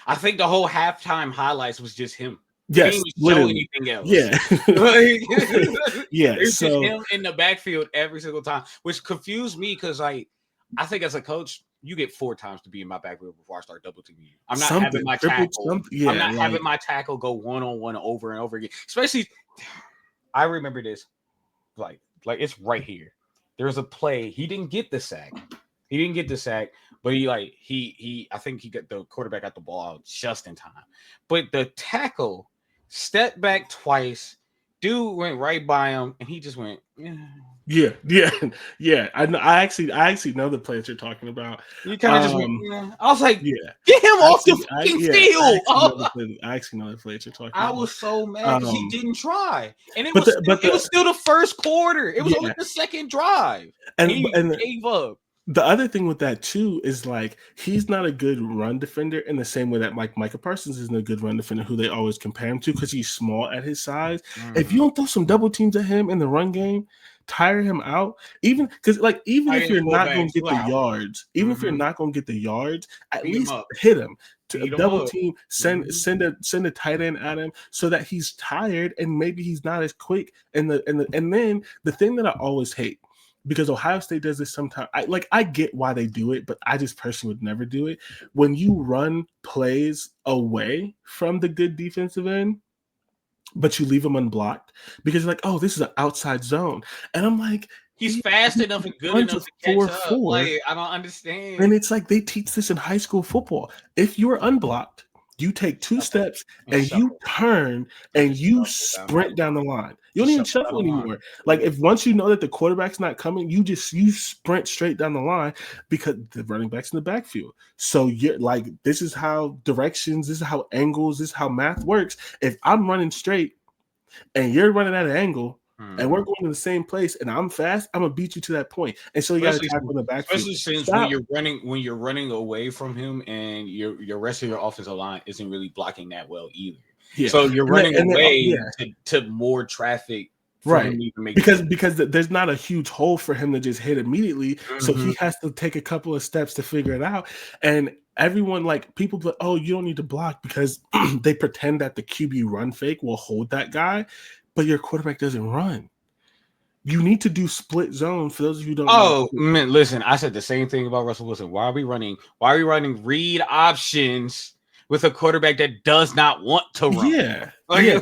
I think the whole halftime highlights was just him. Yes, he didn't show anything else. Yeah, it's just him in the backfield every single time, which confused me because I think as a coach, you get 4 times to be in my backfield before I start double teaming you. I'm not having my tackle. I'm not having my tackle go one-on-one over and over again. Especially, I remember this, like it's right here. There was a play. He didn't get the sack. But I think he got the quarterback got the ball out just in time. But the tackle stepped back twice. Dude went right by him, and he just went. Yeah. I actually know the play that you're talking about. You kind of just went, I was like, get him off the fucking field. I actually know the play that you're talking about. I was so mad because he didn't try. And it was still the first quarter. It was only the second drive. And he gave up. The other thing with that too is like he's not a good run defender in the same way that Micah Parsons isn't a good run defender, who they always compare him to because he's small at his size. If you don't throw some double teams at him in the run game, tire him out. Even if you're not going to get the yards, at least hit him. To double team, send a tight end at him so that he's tired and maybe he's not as quick. And then the thing that I always hate, because Ohio State does this sometimes. I get why they do it, but I just personally would never do it. When you run plays away from the good defensive end, but you leave them unblocked because you're like, oh, this is an outside zone. And I'm like, he's fast enough and good enough to catch up. Like, I don't understand. And it's like they teach this in high school football. If you're unblocked, you take 2 steps and you turn and you sprint down the line. You don't even shuffle anymore. Like if once you know that the quarterback's not coming, you sprint straight down the line because the running back's in the backfield. So you're like, this is how directions, this is how angles, this is how math works. If I'm running straight and you're running at an angle, and we're going to the same place, and I'm fast, I'm gonna beat you to that point. And so you got to tackle in the backfield. Especially since when you're running away from him, and your rest of your offensive line isn't really blocking that well either. Yeah. So you're running away to more traffic, right? Because there's not a huge hole for him to just hit immediately, so he has to take a couple of steps to figure it out. And everyone, like people, oh, you don't need to block because they pretend that the QB run fake will hold that guy. But your quarterback doesn't run. You need to do split zone for those of you who don't know. Man, listen, I said the same thing about Russell Wilson. Why are we running read options with a quarterback that does not want to run. Yeah, Like, yeah.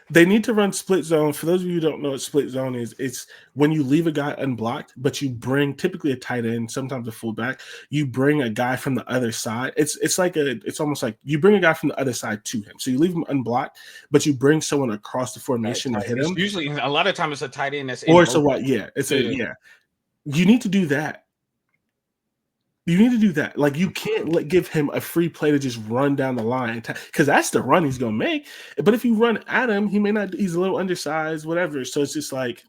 They need to run split zone. For those of you who don't know what split zone is, it's when you leave a guy unblocked, but you bring typically a tight end, sometimes a fullback. You bring a guy from the other side. It's almost like you bring a guy from the other side to him. So you leave him unblocked, but you bring someone across the formation to hit it's him. usually a lot of times it's a tight end that's Or so what? Yeah, You need to do that. You need to do that. Like you can't give him a free play to just run down the line because that's the run he's gonna make. But if you run at him, he may not. He's a little undersized, whatever. So it's just like,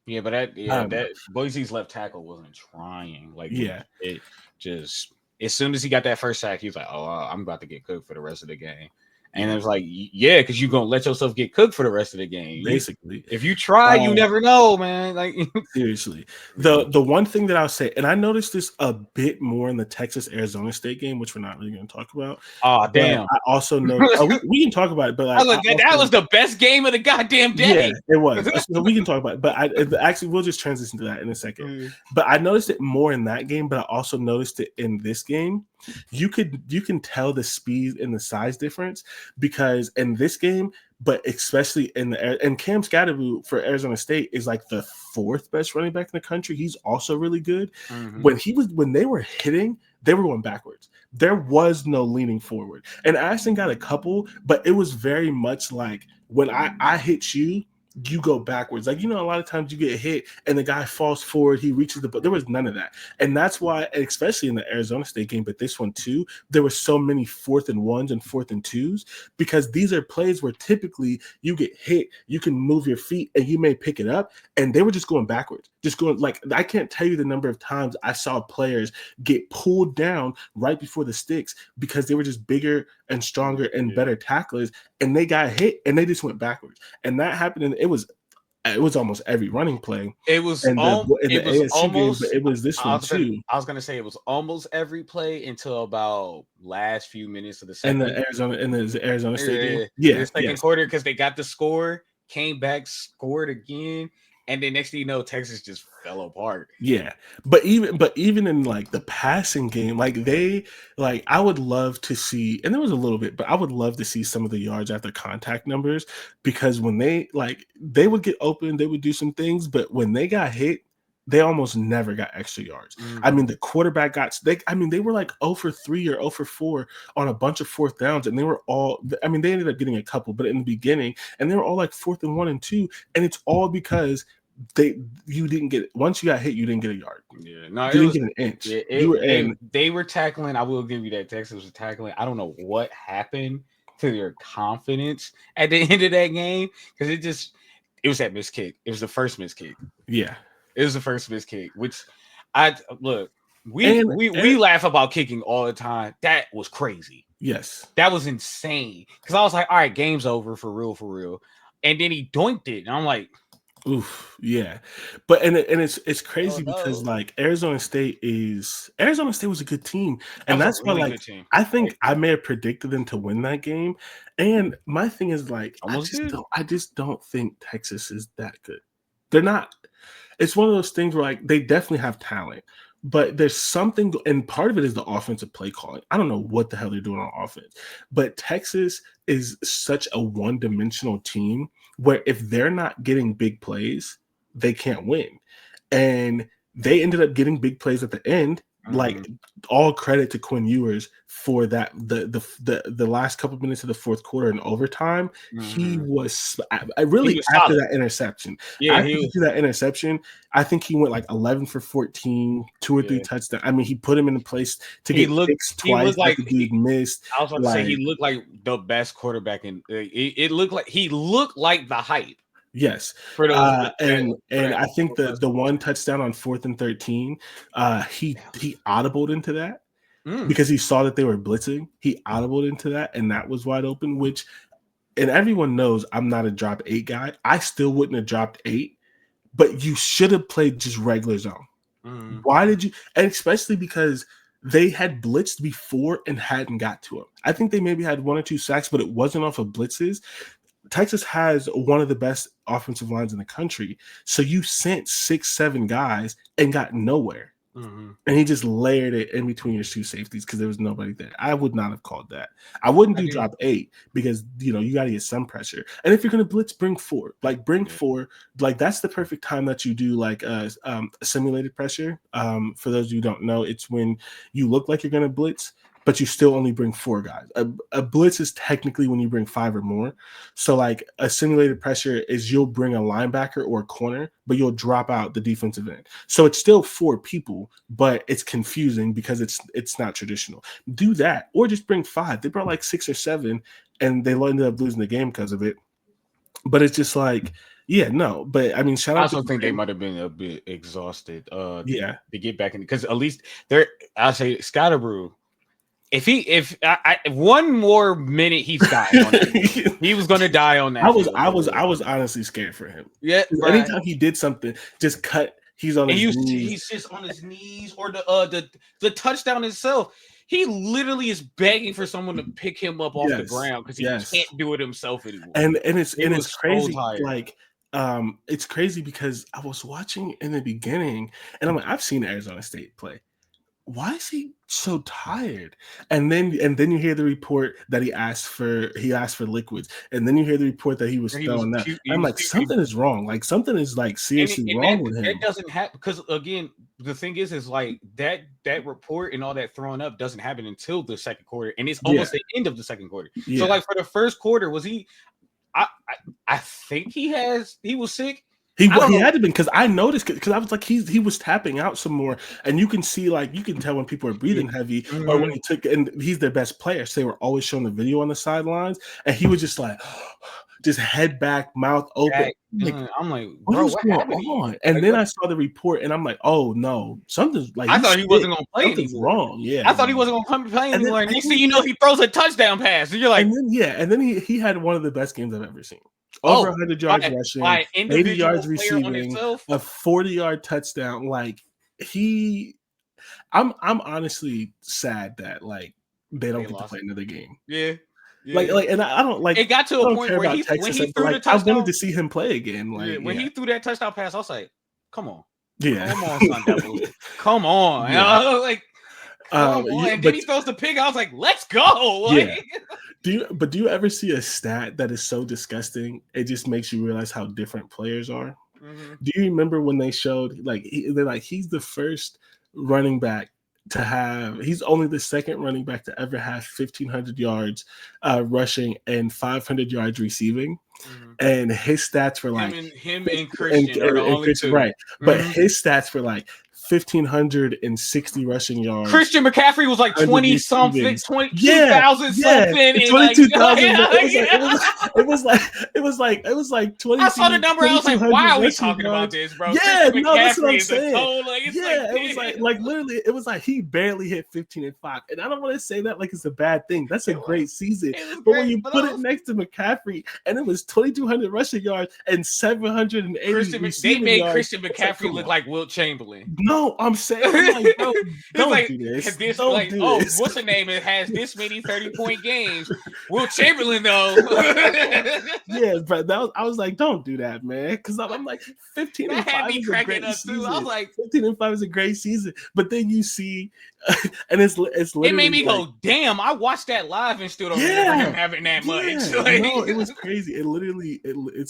that Boise's left tackle wasn't trying. Like, yeah, it just as soon as he got that first sack, he was like, "Oh, I'm about to get cooked for the rest of the game." And it was like, yeah, because you're gonna let yourself get cooked for the rest of the game. Basically, if you try, you never know, man. Like seriously, the one thing that I'll say, and I noticed this a bit more in the Texas-Arizona State game, which we're not really going to talk about. Oh damn! I also noticed we can talk about it, but like, that was the best game of the goddamn day. Yeah, it was. So we can talk about it, but actually we'll just transition to that in a second. But I noticed it more in that game, but I also noticed it in this game. You can tell the speed and the size difference because in this game, but especially and Cam Scatterboot for Arizona State is like the fourth best running back in the country. He's also really good. When they were hitting, they were going backwards. There was no leaning forward. And Ashton got a couple, but it was very much like when I hit you, you go backwards. Like, a lot of times you get hit and the guy falls forward, he reaches but there was none of that. And that's why, especially in the Arizona State game, but this one too, there were so many 4th and 1s and 4th and 2s because these are plays where typically you get hit, you can move your feet and you may pick it up. And they were just going backwards, just going like, I can't tell you the number of times I saw players get pulled down right before the sticks because they were just bigger and stronger and better tacklers, and they got hit and they just went backwards. And that happened, and it was almost every running play. It was in the ASC game, but it was this one too. I was gonna say it was almost every play until about last few minutes of the second. In the Arizona State game, the second quarter, because they got the score, came back, scored again. And then next thing you know, Texas just fell apart. Yeah, but even in like the passing game, I would love to see, and there was a little bit, but I would love to see some of the yards after contact numbers because when they would get open, they would do some things, but when they got hit, they almost never got extra yards. I mean, the quarterback they were like 0 for 3 or 0 for 4 on a bunch of 4th downs, and they were all, they ended up getting a couple, but in the beginning, and they were all like 4th and 1 and 2, and it's all because you didn't get, once you got hit, you didn't get a yard. Yeah, no, you didn't get an inch. They were tackling. I will give you that. Texas was tackling. I don't know what happened to their confidence at the end of that game because it was that missed kick. It was the first missed kick. Yeah. It was the first missed kick, which we laugh about kicking all the time. That was crazy. Yes. That was insane. Because I was like, all right, game's over for real. And then he doinked it. And I'm like, oof, yeah. But and it's crazy because like Arizona State was a good team. And that's why I think I may have predicted them to win that game. And my thing is like I just don't think Texas is that good. They're not. It's one of those things where like they definitely have talent, but there's something, and part of it is the offensive play calling. I don't know what the hell they're doing on offense, but Texas is such a one-dimensional team where if they're not getting big plays, they can't win. And they ended up getting big plays at the end. Like all credit to Quinn Ewers for that. The last couple of minutes of the 4th quarter in overtime, he was after that interception. Yeah, after that interception, I think he went like 11 for 14, 2 or 3 touchdowns. I mean, he put him in a place to get fixed twice. Like the dude missed. I was about to say he looked like the best quarterback in. It looked like he looked like the hype. Yes, and I think the one touchdown on 4th and 13, he audibled into that because he saw that they were blitzing. He audibled into that, and that was wide open. And everyone knows I'm not a drop 8 guy. I still wouldn't have dropped 8, but you should have played just regular zone. Why did you? And especially because they had blitzed before and hadn't got to him. I think they maybe had 1 or 2 sacks, but it wasn't off of blitzes. Texas has one of the best offensive lines in the country. So you sent 6-7 guys and got nowhere. And he just layered it in between your two safeties because there was nobody there. I would not have called that. I wouldn't do drop 8 because you got to get some pressure. And if you're gonna blitz, bring 4. Like bring 4. Like that's the perfect time that you do like simulated pressure. For those of you who don't know, it's when you look like you're gonna blitz, but you still only bring 4 guys. A blitz is technically when you bring 5 or more. So like a simulated pressure is you'll bring a linebacker or a corner, but you'll drop out the defensive end. So it's still 4 people, but it's confusing because it's not traditional. Do that, or just bring 5. They brought like 6 or 7, and they ended up losing the game because of it. But it's just like, yeah, no. But I mean, shout out. I also think they might have been a bit exhausted. To get back in, because at least I say Scotterbrew. If one more minute he's dying on it. He was gonna die on that. I was honestly scared for him. Yeah. Right. Anytime he did something, just cut. He's on his knees. He's just on his knees, or the touchdown itself. He literally is begging for someone to pick him up off the ground because he can't do it himself anymore. And it's crazy. So like it's crazy because I was watching in the beginning, and I'm like, I've seen Arizona State play. Why is he so tired? And then you hear the report that he asked for liquids, and then you hear the report that he was throwing that. I'm like, something is wrong. Like something is like seriously wrong with him. That doesn't happen because again, the thing is like that report and all that throwing up doesn't happen until the second quarter, and it's almost the end of the second quarter. So like for the first quarter, was he? I think he was sick. He had to be, because I noticed, because I was like, he was tapping out some more, and you can see, like, you can tell when people are breathing heavy, or when he took, and he's their best player, so they were always showing the video on the sidelines, and he was just like, just head back, mouth open. I'm like, bro, what happened on? And then I saw the report, and I'm like, oh no, something's like. I thought he wasn't gonna play anymore. Wrong, yeah. I thought he wasn't gonna come play anymore. And next thing you know, he throws a touchdown pass, and you're like, and then he had one of the best games I've ever seen. Over 100 yards rushing, 80 yards receiving, a 40-yard touchdown. Like I'm honestly sad that like they don't get to play another game. Yeah. Like, and I don't like. It got to a point where when he threw the touchdown, I wanted to see him play again. Like when he threw that touchdown pass, I was like, "Come on, come on, Sun Devils, come on!" And I was like, "Come on!" And then he throws the pick. I was like, "Let's go!" Like, Do you ever see a stat that is so disgusting? It just makes you realize how different players are. Mm-hmm. Do you remember when they showed they're like he's the first running back to have, he's only the second running back to ever have 1,500 yards rushing and 500 yards receiving. Mm-hmm. And his stats were like him and Christian are the only two. Right. Mm-hmm. But his stats were like 1,560 rushing yards. Christian McCaffrey was like 20 something, 22,000 something. 22,000. It was like 20. I saw the number. I was like, why are we talking about this, bro? Yeah, no, that's what I'm saying. It was like literally, it was like he barely hit 15 and 5. And I don't want to say that like it's a bad thing. That's a great season. But when you put it next to McCaffrey, and it was 2,200 rushing yards and 780 receiving they made yards, Christian McCaffrey look like Wilt Chamberlain. No, I'm saying, like, bro, don't like, do this. Don't do this. What's the name? It has this many 30-point games. Wilt Chamberlain, though. Yeah, but I was like, don't do that, man. Because I'm like, 15 and 5 is a great season. I was like, 15 and 5 is a great season. But then you see, and it's literally. It made me go, damn! I watched that live and still don't remember him having that much. Like, no, it was crazy. It's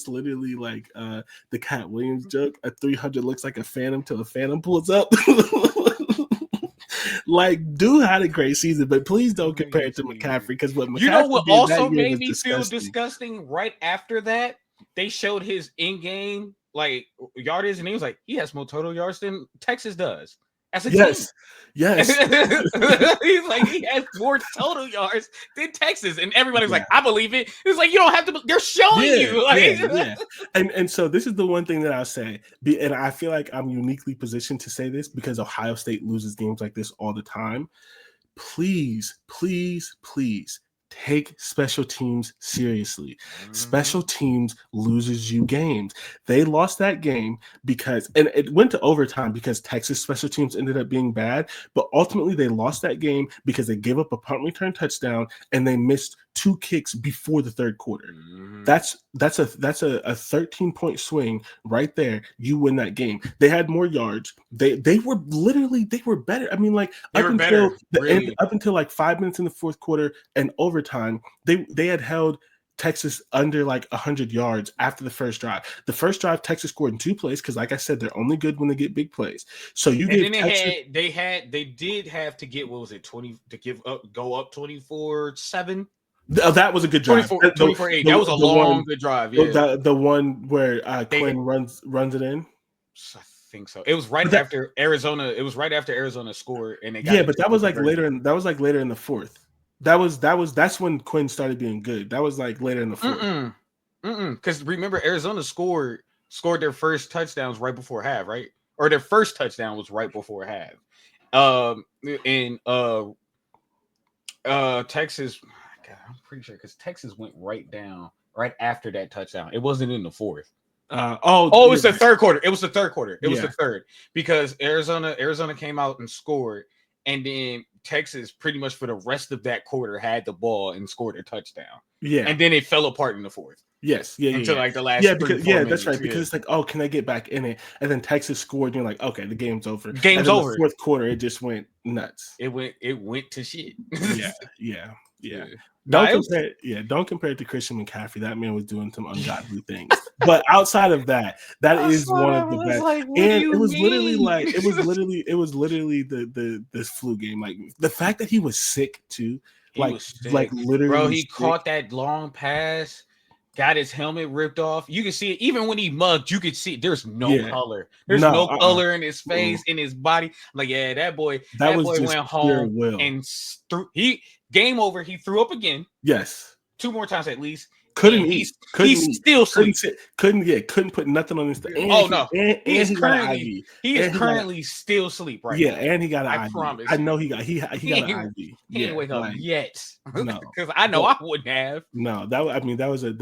literally like the Cat Williams joke. A 300 looks like a phantom till the phantom pulls up. Like, dude had a great season, but please don't compare it to McCaffrey, because what McCaffrey did also that year made me disgusting. feel disgusting. Right after that, they showed his in-game like yardage, and he was like, he has more total yards than Texas does. As a team. Yes. He's like, he has more total yards than Texas, and everybody's like, I believe it. It's like, you don't have to. They're showing you. Like, And so this is the one thing that I'll say, and I feel like I'm uniquely positioned to say this because Ohio State loses games like this all the time. Please, please, please take special teams seriously. Special teams loses you games. They lost that game because, and it went to overtime because Texas special teams ended up being bad, but ultimately they lost that game because they gave up a punt return touchdown and they missed 2 kicks before the third quarter. That's a 13-point swing right there. You win that game. They had more yards. They were better. I mean, like They were better, really. up until like 5 minutes in the fourth quarter and overtime, they had held Texas under like 100 yards after the first drive. The first drive, Texas scored in 2 plays because, like I said, they're only good when they get big plays. So you and then they did have to get, what was it, 20 to go up 24-7. That was a good drive. 24-8. That was a long good drive. Yeah, the one where Quinn runs it in. I think so. It was after Arizona. It was right after Arizona scored, and they got but that was like later. That was like later in the fourth. That's when Quinn started being good. That was like later in the fourth. Because remember, Arizona scored their first touchdowns right before half, right? Or their first touchdown was right before half. Texas. God, I'm pretty sure because Texas went right after that touchdown. It wasn't in the fourth. It was the third quarter. It was the third quarter. It was the third because Arizona came out and scored, and then Texas pretty much for the rest of that quarter had the ball and scored a touchdown. Yeah, and then it fell apart in the fourth. Yes, until like the last. That's right. Because it's like, oh, can I get back in it? And then Texas scored, and you're like, okay, the game's over. Game's over. The fourth quarter, it just went nuts. It went to shit. Yeah. Don't compare it to Christian McCaffrey. That man was doing some ungodly things. But outside of that, that is one of the best. Like, and it was literally the flu game. Like the fact that he was sick too. Literally, bro, he caught that long pass, got his helmet ripped off. You can see it even when he mugged. You could see there's no color. There's no color in his face, in his body. Like, yeah, that boy went home and game over. He threw up again. Yes. 2 more times at least. Couldn't still sleep. Couldn't put nothing on his. He is currently still asleep right now. And he got an IV. I promise. I know he got an IV. He didn't wake up yet. No, because I know I wouldn't have. No, that was a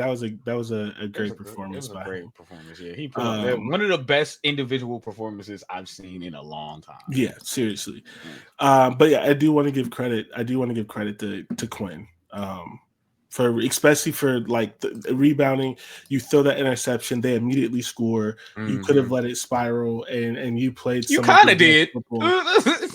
great performance. It was a great performance. Yeah, he put one of the best individual performances I've seen in a long time. Yeah, seriously. But yeah, I do want to give credit. To Quinn. Especially for like the rebounding, you throw that interception, they immediately score. You could have let it spiral, and you played. You kind of did.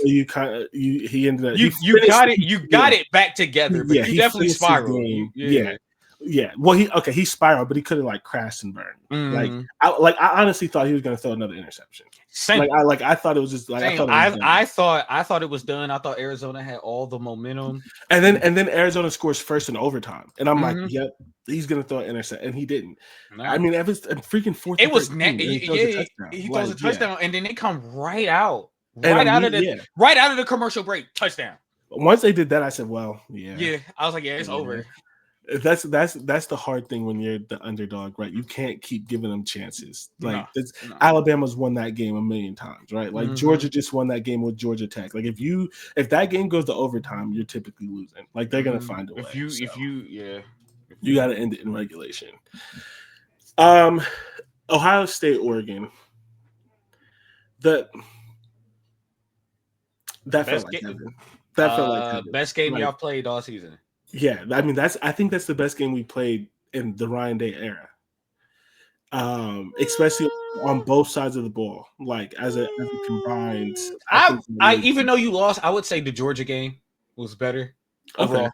He ended up. You got it back together, but you definitely spiraled. Yeah. Well, he spiraled, but he could have like crashed and burned. I honestly thought he was going to throw another interception. Same. I thought it was just like I thought it was done. I thought Arizona had all the momentum, and then Arizona scores first in overtime, and I'm like, yep, he's going to throw an interception, and he didn't. No. I mean, it was a freaking fourth. It was he throws a touchdown, and then they come right out of the commercial break, touchdown. Once they did that, I said, well, yeah. I was like, it's over. That's the hard thing when you're the underdog, right? You can't keep giving them chances. Like Alabama's won that game a million times, right? Like Georgia just won that game with Georgia Tech. Like if that game goes to overtime, you're typically losing. Like they're gonna find a way. You got to end it in regulation. Ohio State, Oregon. That felt like heaven. That felt like heaven. Best game y'all played all season. Yeah, I mean I think that's the best game we played in the Ryan Day era. Especially on both sides of the ball, like as a combined. I even though you lost, I would say the Georgia game was better overall.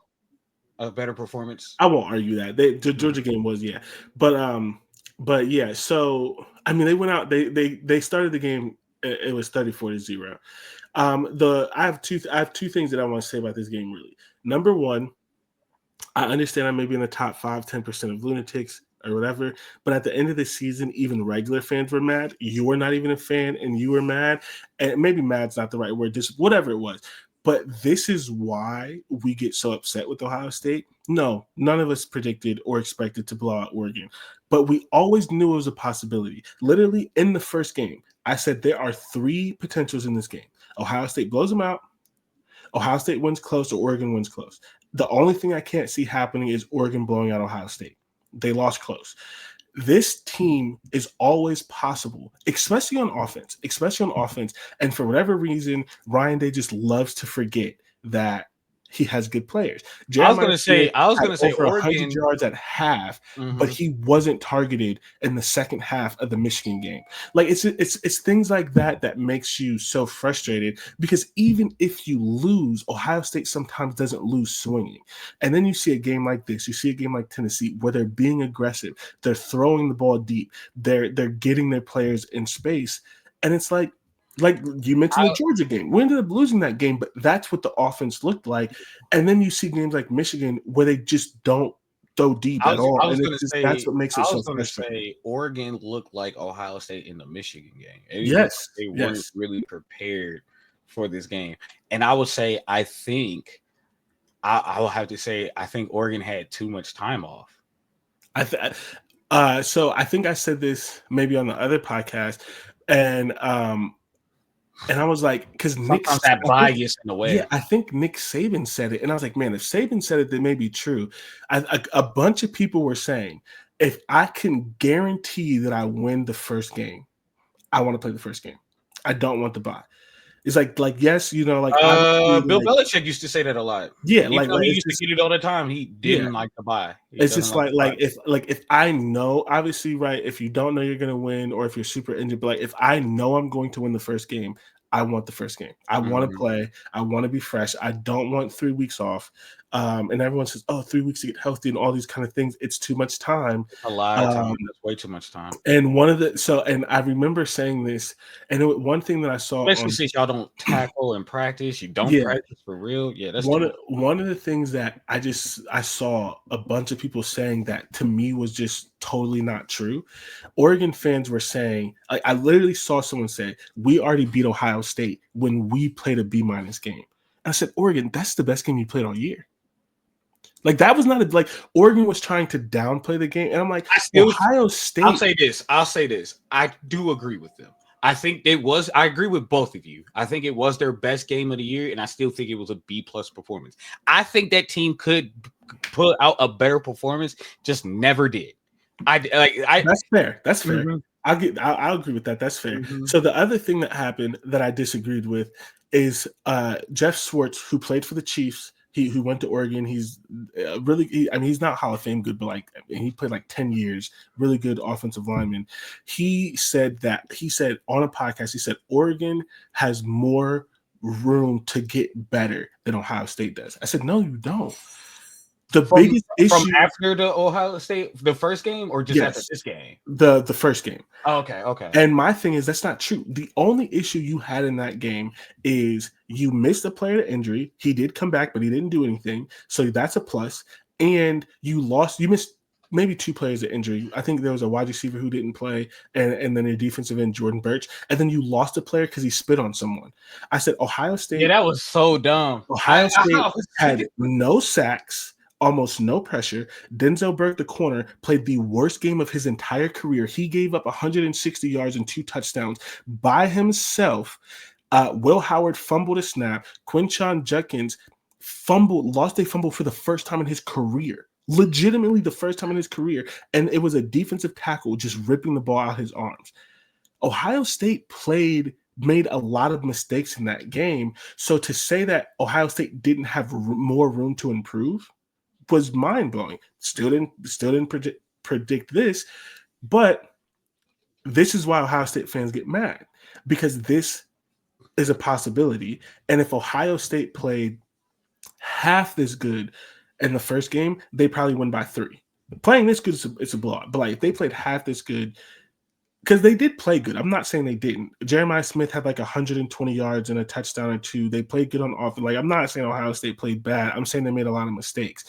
A better performance. I won't argue that. The Georgia game was, but yeah. So I mean, they went out. They started the game. It was 34-0. I have two things that I want to say about this game. Really, number one. I understand I may be in the top 5-10% of lunatics or whatever, but at the end of the season, even regular fans were mad. You were not even a fan, and you were mad. And maybe mad's not the right word, just whatever it was. But this is why we get so upset with Ohio State. No, none of us predicted or expected to blow out Oregon, but we always knew it was a possibility. Literally in the first game, I said there are 3 potentials in this game. Ohio State blows them out, Ohio State wins close, or Oregon wins close. The only thing I can't see happening is Oregon blowing out Ohio State. They lost close. This team is always possible, especially on offense. And for whatever reason, Ryan Day just loves to forget that he has good players. I was Jeremiah gonna Smith say, I was had gonna say over 100 Oregon. yards at half, but Mhm. he wasn't targeted in the second half of the Michigan game. Like it's things like that that makes you so frustrated because even if you lose, Ohio State sometimes doesn't lose swinging. And then you see a game like this, you see a game like Tennessee where they're being aggressive, they're throwing the ball deep, they're getting their players in space, and it's like you mentioned the Georgia game. We ended up losing that game, but that's what the offense looked like. And then you see games like Michigan where they just don't throw deep at all. I was And gonna it's just that's say, what makes it so frustrating. Oregon looked like Ohio State in the Michigan game. It looked Yes. like they weren't Yes. really prepared for this game. And I would say, I think I will have to say, I think Oregon had too much time off. So I think I said this maybe on the other podcast, and I was like, because Sometimes that bye gets in the yeah, way. I think Nick Saban said it, and I was like, man, if Saban said it, that may be true. A bunch of people were saying, if I can guarantee that I win the first game, I want to play the first game. I don't want the bye. It's like yes, like obviously, Bill like Belichick used to say that a lot. yeah, Even though he it's used to just get it all the time, he yeah. didn't like the bye. He It's doesn't just like the bye. if I know, obviously, right, if you don't know you're gonna win or if you're super injured, but like if I know I'm going to win the first game, I want the first game. I want to Mhm. play. I want to be fresh. I don't want 3 weeks off. And everyone says, "Oh, 3 weeks to get healthy and all these kind of things." It's too much time. A lot of time. Um, That's way too much time. and and I remember saying this, and one thing that I saw Especially on since y'all don't tackle and practice. You don't yeah, practice for real. Yeah, that's too much. one of the things that I saw a bunch of people saying that to me was just totally not true. Oregon fans were saying, I literally saw someone say, "We already beat Ohio State when we played a B- game." I said, "Oregon, that's the best game you played all year." Like that was not like Oregon was trying to downplay the game, and I'm like, I still Ohio I'll State. say this. I'll say this. I do agree with them. I think it was. I agree with both of you. I think it was their best game of the year, and I still think it was a B+ performance. I think that team could put out a better performance, just never did. I That's fair. That's fair. Mhm, I'll agree with that. That's fair. mhm. So the other thing that happened that I disagreed with is Jeff Swartz, who played for the Chiefs. Who went to Oregon. He's I mean, he's not Hall of Fame good, but like he played like 10 years, really good offensive lineman. He said on a podcast, he said Oregon has more room to get better than Ohio State does. I said, no, you don't. The From biggest from issue, after the Ohio State, the first game, or just after yes, this game? the first game. Oh, okay, okay. And my thing is that's not true. The only issue you had in that game is you missed a player to injury. He did come back, but he didn't do anything. So that's a plus. And you missed maybe two players to injury. I think there was a wide receiver who didn't play, and then a defensive end, Jordan Birch. And then you lost a player because he spit on someone. I said Yeah, that was so dumb. Ohio State I was had no sacks, almost no pressure. Denzel Burke, the corner, played the worst game of his entire career. He gave up 160 yards and 2 touchdowns by himself. Will Howard fumbled a snap. Quinshon Judkins lost a fumble for the first time in his career. Legitimately the first time in his career. And it was a defensive tackle just ripping the ball out of his arms. Ohio State made a lot of mistakes in that game. So to say that Ohio State didn't have more room to improve was mind blowing. Still didn't predict this, but this is why Ohio State fans get mad because this is a possibility. And if Ohio State played half this good in the first game, they probably win by 3. Playing this good, it's a blowout. But like if they played half this good, because they did play good. I'm not saying they didn't. Jeremiah Smith had like 120 yards and a touchdown or 2. They played good on offense. Like I'm not saying Ohio State played bad. I'm saying they made a lot of mistakes.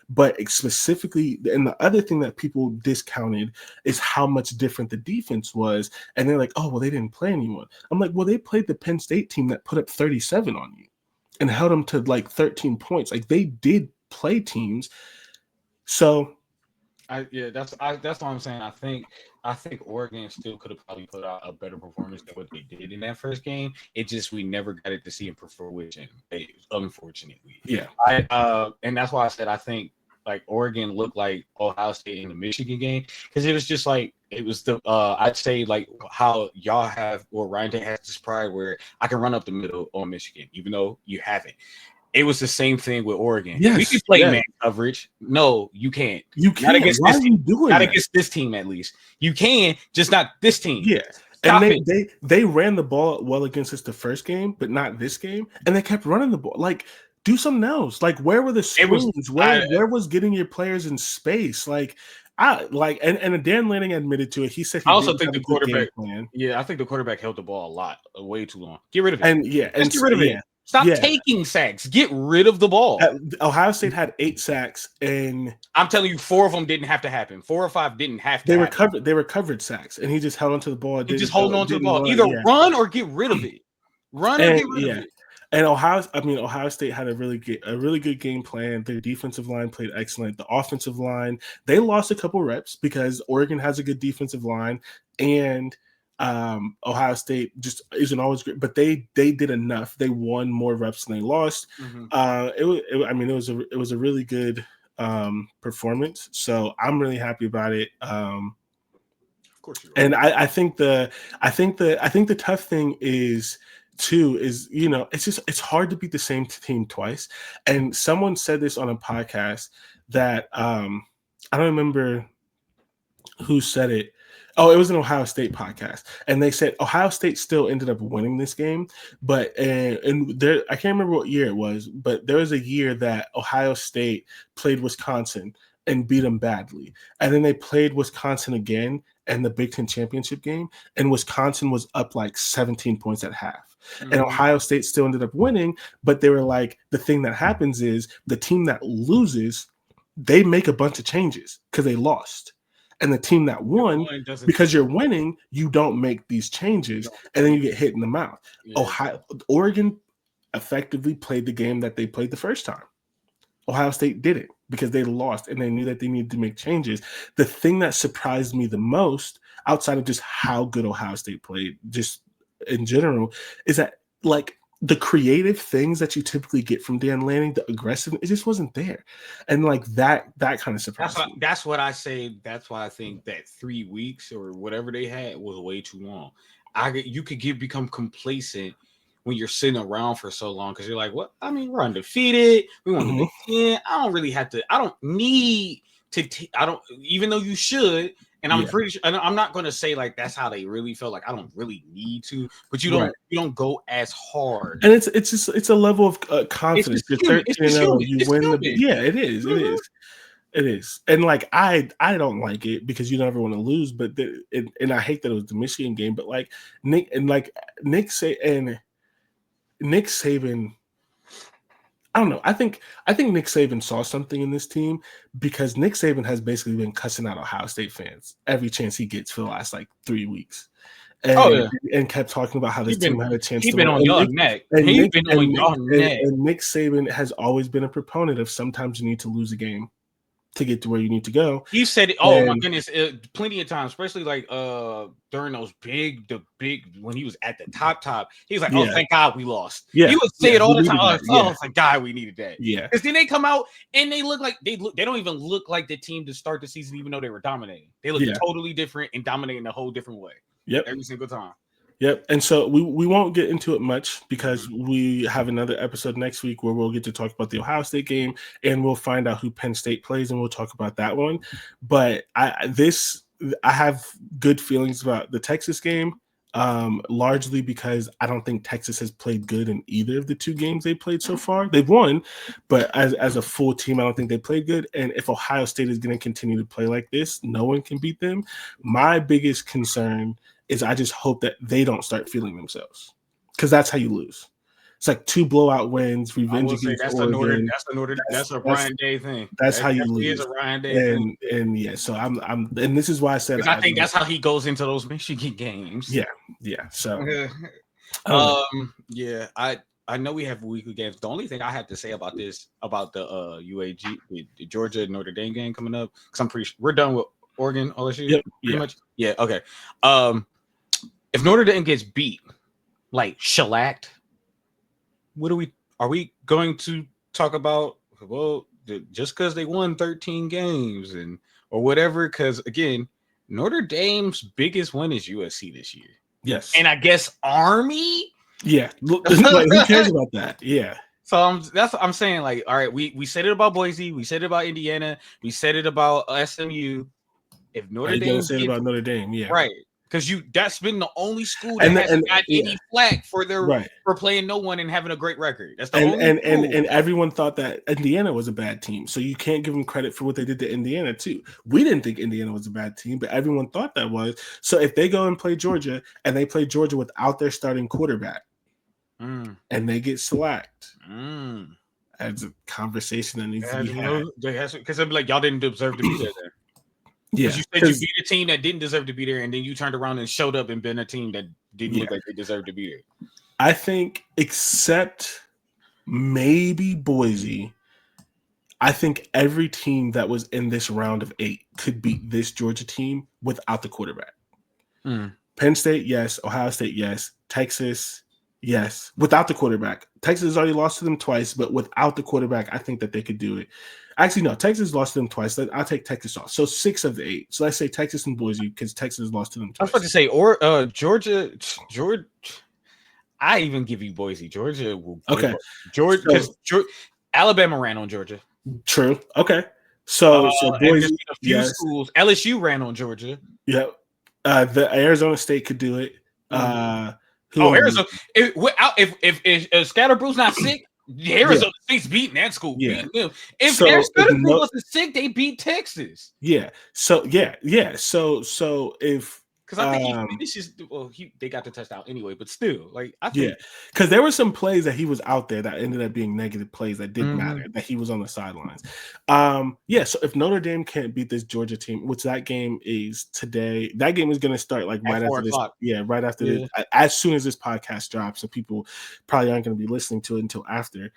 But specifically, and the other thing that people discounted is how much different the defense was. And they're like, oh, well, they didn't play anyone. I'm like, well, they played the Penn State team that put up 37 on you and held them to like 13 points. Like they did play teams. So that's what I'm saying. I think Oregon still could have probably put out a better performance than what they did in that first game. It just we never got it to see it for fruition, unfortunately. yeah, And that's why I said I think like Oregon looked like Ohio State in the Michigan game because it was just like it was the I'd say like how y'all have or Ryan Day has this pride where I can run up the middle on Michigan even though you haven't. It was the same thing with Oregon. Yes, We could play yes. man coverage. No, you can't. You Not can't. against Why this are team. you doing Not that? against this team, at least. You can, just not this team. Yeah. Stop And it. they ran the ball well against us the first game, but not this game. And they kept running the ball. Like, do something else. Like, where were the screens? Where was getting your players in space? Like, and Dan Lanning admitted to it. He said he I also didn't think have the a good game quarterback. plan. Yeah, I think the quarterback held the ball a lot, way too long. Get rid of it. And yeah, Just get rid of it. Stop taking sacks. Get rid of the ball. Ohio State had 8 sacks, and I'm telling you, 4 of them didn't have to happen. 4 or 5 didn't have to. They were covered sacks, and he just held onto the ball. Just holding on to the ball. Either run or get rid of it. Run or get rid of it. And Ohio State had a really good game plan. Their defensive line played excellent. The offensive line, they lost a couple reps because Oregon has a good defensive line, and Ohio State just isn't always great. But they did enough. They won more reps than they lost. Mm-hmm. It was a really good performance. So I'm really happy about it. Of course, and I think the tough thing is it's hard to beat the same team twice. And someone said this on a podcast that I don't remember who said it. Oh, it was an Ohio State podcast, and they said Ohio State still ended up winning this game, but and there I can't remember what year it was, but there was a year that Ohio State played Wisconsin and beat them badly, and then they played Wisconsin again in the Big Ten championship game, and Wisconsin was up like 17 points at half. Mm-hmm. And Ohio State still ended up winning, but they were like, the thing that happens is the team that loses, they make a bunch of changes because they lost. And the team that won, because you're winning, you don't make these changes, and then you get hit in the mouth. Yeah. Oregon effectively played the game that they played the first time. Ohio State didn't because they lost, and they knew that they needed to make changes. The thing that surprised me the most, outside of just how good Ohio State played, just in general, is that like the creative things that you typically get from Dan Lanning, the aggressive, it just wasn't there. And like that kind of surprised me. That's what I say. That's why I think that 3 weeks or whatever they had was way too long. You could become complacent when you're sitting around for so long because you're like, what? I mean, we're undefeated. We won the Big Ten. I don't really have to. I don't need to. I don't. Even though you should. And I'm pretty sure. And I'm not going to say like that's how they really felt. Like I don't really need to. But you don't go as hard. And it's a level of confidence. You're 13-0. You win the. Yeah, it is. Mm-hmm. It is. And like I don't like it because you don't ever want to lose. But and I hate that it was the Michigan game. But like Nick Saban, I don't know. I think Nick Saban saw something in this team because Nick Saban has basically been cussing out Ohio State fans every chance he gets for the last like 3 weeks. And kept talking about how this team had a chance to win. On your neck. He's been on your neck. And Nick Saban has always been a proponent of sometimes you need to lose a game to get to where you need to go. He said it. Oh my goodness, plenty of times, especially like during those big when he was at the top. He was like, "Oh, thank God we lost." Yeah, he would say it all the time. Oh, thank God we needed that. Yeah, because then they come out and they look like they don't even look like the team to start the season, even though they were dominating. They look totally different and dominating a whole different way. Yep, every single time. Yep. And so we won't get into it much because we have another episode next week where we'll get to talk about the Ohio State game and we'll find out who Penn State plays and we'll talk about that one. But I have good feelings about the Texas game, largely because I don't think Texas has played good in either of the 2 games they played so far. They've won, but as a full team, I don't think they played good. And if Ohio State is going to continue to play like this, no one can beat them. My biggest concern is I just hope that they don't start feeling themselves because that's how you lose. It's like 2 blowout wins, revenge against Oregon. That's a Ryan Day thing. That's how you lose. It's a Ryan Day thing. And yeah, so I'm and this is why I said I think that's how he goes into those Michigan games. Yeah. So yeah, I know we have weekly games. The only thing I have to say about the UAG, the Georgia Notre Dame game coming up, because I'm pretty sure we're done with Oregon, LSU. Pretty much. Yeah. Okay. If Notre Dame gets beat, like shellacked, are we going to talk about? Well, just because they won 13 games or whatever? Because again, Notre Dame's biggest win is USC this year. Yes, and I guess Army. Yeah, who cares about that? Yeah. So that's what I'm saying. Like, all right, we said it about Boise, we said it about Indiana, we said it about SMU. If Are Notre you gonna Dame say it gets about Notre Dame? Yeah, right, because that's been the only school that and hasn't got yeah, any flack for right. playing no one and having a great record. That's the And only and and school. and everyone thought that Indiana was a bad team, so you can't give them credit for what they did to Indiana too. We didn't think Indiana was a bad team, but everyone thought that was. So if they go and play Georgia, and they play Georgia without their starting quarterback, and they get slacked, that's a conversation that needs to be had. Because I'm like, y'all didn't deserve to be there. Because Yeah, you said you beat a team that didn't deserve to be there, and then you turned around and showed up and been a team that didn't look like they deserved to be there. I think, except maybe Boise, I think every team that was in this round of 8 could beat this Georgia team without the quarterback. Penn State, yes. Ohio State, yes. Texas, yes. Without the quarterback. Texas has already lost to them twice, but without the quarterback, I think that they could do it. Actually, no. Texas lost to them twice. I'll take Texas off. So 6 of the 8. So let's say Texas and Boise, because Texas lost to them twice. I was about to say, or Georgia. I even give you Boise. Georgia will. Okay. Georgia, because Alabama ran on Georgia. True. Okay. So Boise, a few schools. LSU ran on Georgia. Yeah. The Arizona State could do it. Arizona. If Scatterbroo's not sick, Arizona State's beating that school. Yeah. Beating them. If Scatterboo wasn't sick, they beat Texas. Yeah. So So if because I think he finishes. Well, they got the touchdown anyway, but still, like I think because there were some plays that he was out there that ended up being negative plays that didn't matter, that he was on the sidelines. So if Notre Dame can't beat this Georgia team, which that game is today, that game is going to start like right after this. Yeah, right after this, as soon as this podcast drops, so people probably aren't going to be listening to it until after.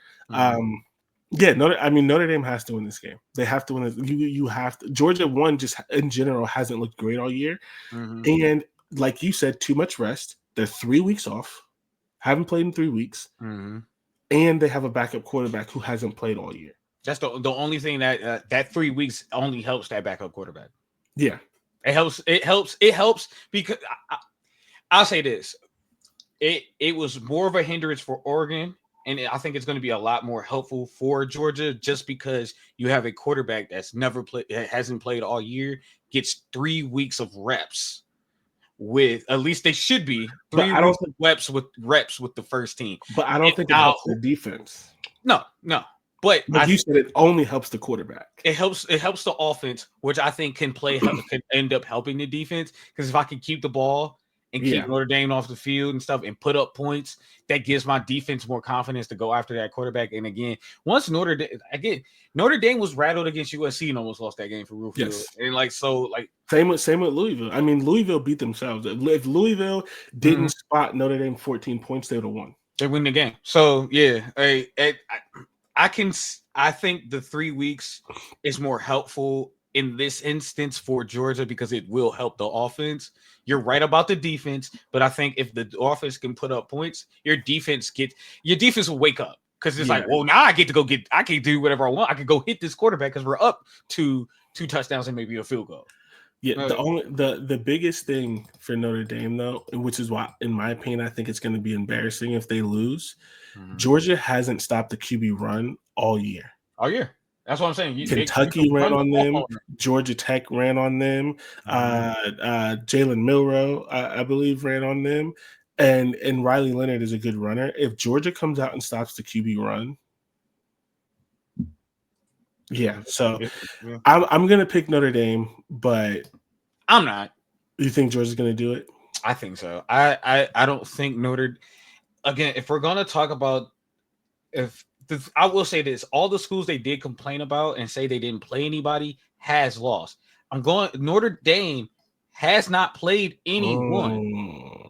Notre Dame has to win this game. They have to win this. You have to. Georgia one just in general hasn't looked great all year, and like you said, too much rest. They're 3 weeks off, haven't played in 3 weeks, and they have a backup quarterback who hasn't played all year. That's the only thing that 3 weeks only helps that backup quarterback. Yeah, it helps. It helps because I'll say this: it was more of a hindrance for Oregon. And I think it's going to be a lot more helpful for Georgia just because you have a quarterback that's never played, hasn't played all year, gets 3 weeks of reps with, at least they should be 3 weeks of reps with the first team. But I don't think it helps the defense. No. But you said it only helps the quarterback. It helps the offense, which I think can end up helping the defense. Because if I can keep the ball and keep Notre Dame off the field and stuff and put up points, that gives my defense more confidence to go after that quarterback. And again, once Notre Dame was rattled against USC and almost lost that game for Rufio. Yes. And same with Louisville. I mean, Louisville beat themselves. If Louisville didn't spot Notre Dame 14 points, they would have won. They win the game. So yeah, I think the 3 weeks is more helpful in this instance for Georgia because it will help the offense. You're right about the defense, but I think if the offense can put up points, your defense will wake up because it's like, well, now I can do whatever I want. I can go hit this quarterback because we're up to 2 touchdowns and maybe a field goal. Yeah, the biggest thing for Notre Dame though, which is why, in my opinion, I think it's going to be embarrassing if they lose. Georgia hasn't stopped the QB run all year. All year. That's what I'm saying. Kentucky ran on them. Georgia Tech ran on them. Jalen Milroe, I believe, ran on them. And Riley Leonard is a good runner. If Georgia comes out and stops the QB run, I'm going to pick Notre Dame, but I'm not. You think Georgia's going to do it? I think so. I don't think again, if we're going to talk about I will say this: all the schools they did complain about and say they didn't play anybody has lost. Notre Dame has not played anyone.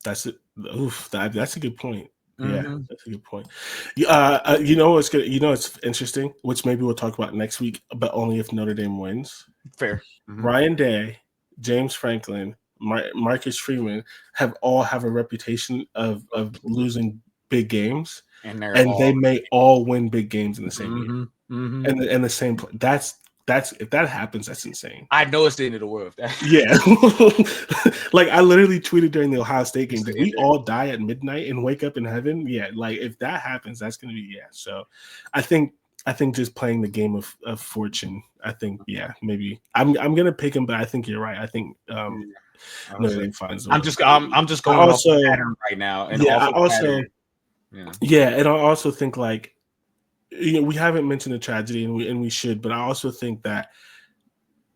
That's it. Oof, that's a good point. Yeah, that's a good point. What's good? It's interesting, which maybe we'll talk about next week, but only if Notre Dame wins. Fair. Ryan Day, James Franklin, Marcus Freeman have a reputation of losing big games. And they may all win big games in the same year, and the same play. That's if that happens, that's insane. I know it's the end of the world. Yeah. Like I literally tweeted during the Ohio State game, did we all die at midnight and wake up in heaven? Yeah, like if that happens, that's gonna be So I think just playing the game of fortune, I think maybe I'm gonna pick him, but I think you're right. I think Notre Dame finds I'm just going off the pattern right now. And and I also think like we haven't mentioned the tragedy and we should, but I also think that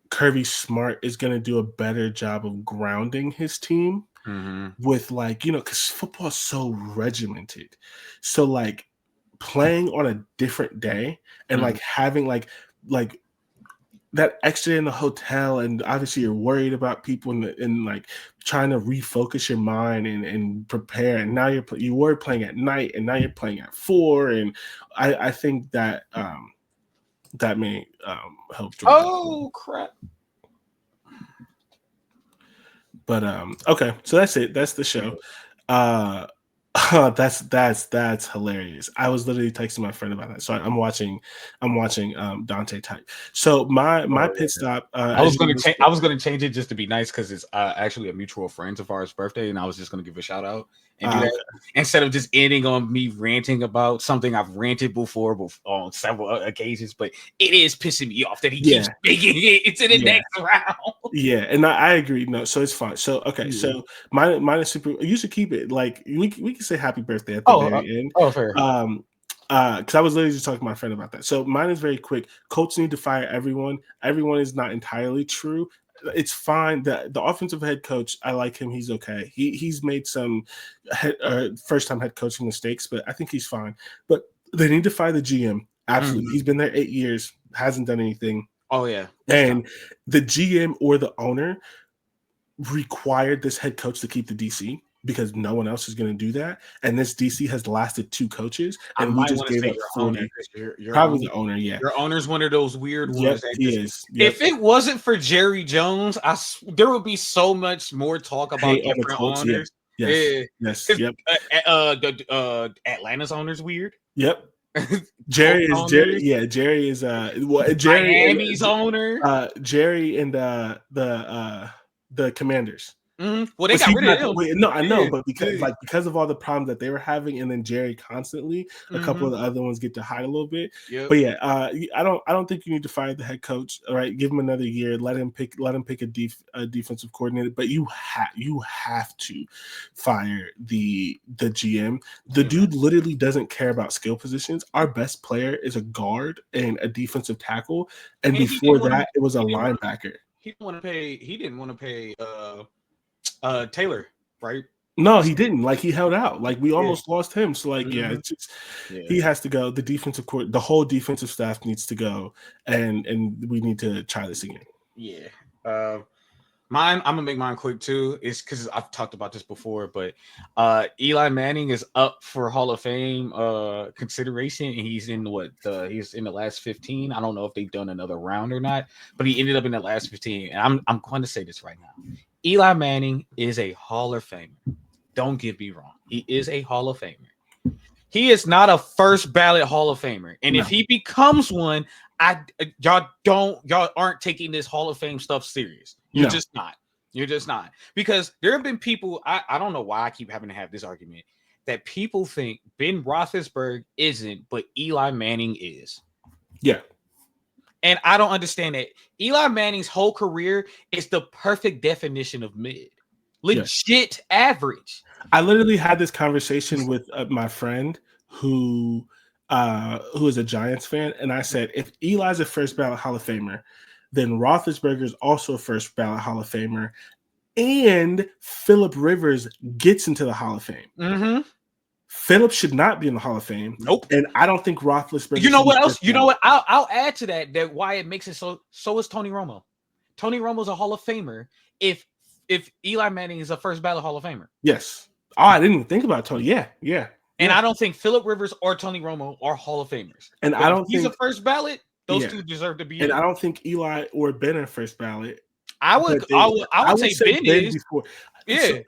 Kirby Smart is going to do a better job of grounding his team with because football is so regimented. So like playing on a different day and like having like that extra in the hotel, and obviously you're worried about people and like trying to refocus your mind and prepare. And now you were playing at night, and now you're playing at 4. And I think that that may help. Oh crap! But okay, so that's it. That's the show. That's hilarious. I was literally texting my friend about that. So I'm watching Dante type. So my pit stop. I was gonna change it just to be nice because it's actually a mutual friend of ours' birthday, and I was just gonna give a shout out and do that instead of just ending on me ranting about something I've ranted before on several occasions. But it is pissing me off that he keeps making it into the next round. Yeah, and I agree. No, so it's fine. So okay, so mine is super. You should keep it like we can say happy birthday at the very end. Oh, fair. Because I was literally just talking to my friend about that. So mine is very quick. Coaches need to fire everyone. Everyone is not entirely true. It's fine. The offensive head coach, I like him. He's okay. He's made some first time head coaching mistakes, but I think he's fine. But they need to fire the GM. Absolutely, he's been there 8 years, hasn't done anything. Oh yeah, and the GM or the owner required this head coach to keep the DC because no one else is going to do that. And this DC has lasted 2 coaches, and we just gave up 40. Probably the owner, yeah. Your owner's one of those weird ones. Yep, he is. Yep. If it wasn't for Jerry Jones, there would be so much more talk about different owners. Yes. Yep. Atlanta's owner's weird. Yep. Jerry is Miami's owner. Jerry and the Commanders. Well, they got rid of him. No, I know, but because of all the problems that they were having, and then Jerry constantly, a couple of the other ones get to hide a little bit. Yep. But I don't think you need to fire the head coach. All right, give him another year. Let him pick a defensive coordinator. But you have to fire the GM. The dude literally doesn't care about skill positions. Our best player is a guard and a defensive tackle, and before that, it was a linebacker. He didn't want to pay. Taylor, right? No, he didn't. Like he held out. Like we almost lost him. So like, it's just he has to go. The defensive court, the whole defensive staff needs to go, and we need to try this again. Yeah. Mine, I'm gonna make mine quick too. It's because I've talked about this before, but Eli Manning is up for Hall of Fame consideration, and he's in the last 15. I don't know if they've done another round or not, but he ended up in the last 15. And I'm going to say this right now. Eli Manning is a Hall of Famer. Don't get me wrong. He is a Hall of Famer. He is not a first ballot Hall of Famer. And if he becomes one, y'all aren't taking this Hall of Fame stuff serious. You're just not. You're just not. Because there have been people, I don't know why I keep having to have this argument, that people think Ben Roethlisberger isn't, but Eli Manning is. Yeah. And I don't understand that. Eli Manning's whole career is the perfect definition of mid. Legit average. I literally had this conversation with my friend who is a Giants fan, and I said, if Eli's a first ballot Hall of Famer, then Roethlisberger is also a first ballot Hall of Famer, and Phillip Rivers gets into the Hall of Fame. Mm-hmm. Phillips should not be in the Hall of Fame. Nope. And I don't think Roethlisberger. You know what else? You know what? I'll add to that why it makes it so is Tony Romo. Tony Romo's a Hall of Famer if Eli Manning is a first ballot Hall of Famer. Yes. Oh, I didn't even think about Tony. Yeah. And I don't think Phillip Rivers or Tony Romo are Hall of Famers. And I don't think he's a first ballot. Those two deserve to be. And I don't think Eli or Ben are first ballot. I would say Ben is. Before. Yeah. So,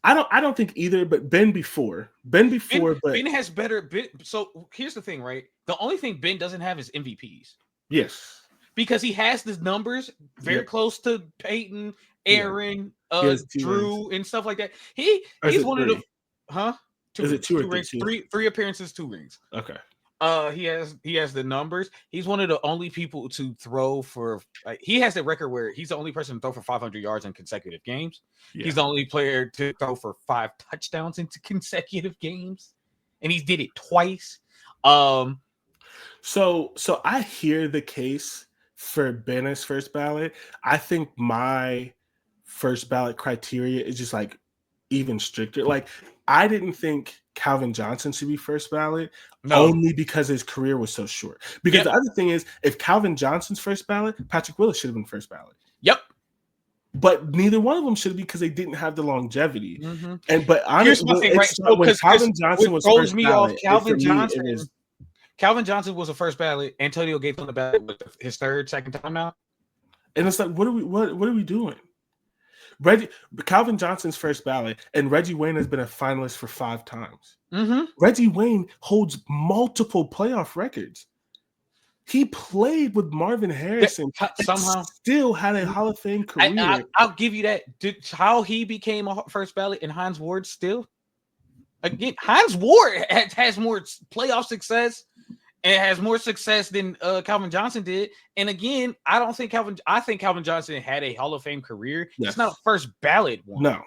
I don't think either, but Ben before. Ben has better. So here's the thing, right? The only thing Ben doesn't have is MVPs. Yes. because he has the numbers very close to Peyton, Aaron, Drew, and stuff like that. He's one of the Is it 2 or 3 rings, three appearances, 2 rings. Okay. He has the numbers. He's one of the only people to throw for. He has the record where he's the only person to throw for 500 yards in consecutive games. Yeah. He's the only player to throw for 5 touchdowns into consecutive games, and he did it twice. So I hear the case for Ben as first ballot. I think my first ballot criteria is just like even stricter. Like, I didn't think Calvin Johnson should be first ballot only because his career was so short. Because the other thing is, if Calvin Johnson's first ballot, Patrick Willis should have been first ballot. Yep. But neither one of them should be because they didn't have the longevity. Mm-hmm. But honestly, when Calvin Johnson was first ballot, Calvin Johnson was a first ballot. Antonio Gates on the ballot with his second time now. And it's like, what are we doing? Calvin Johnson's first ballot, and Reggie Wayne has been a finalist for 5 times. Reggie Wayne holds multiple playoff records. He played with Marvin Harrison. Somehow still had a Hall of Fame career. I'll give you that. How he became a first ballot and Hines Ward still. Again, Hines Ward has more playoff success and has more success than Calvin Johnson did. And again, I think Calvin Johnson had a Hall of Fame career. Yes. It's not a first ballot one. No.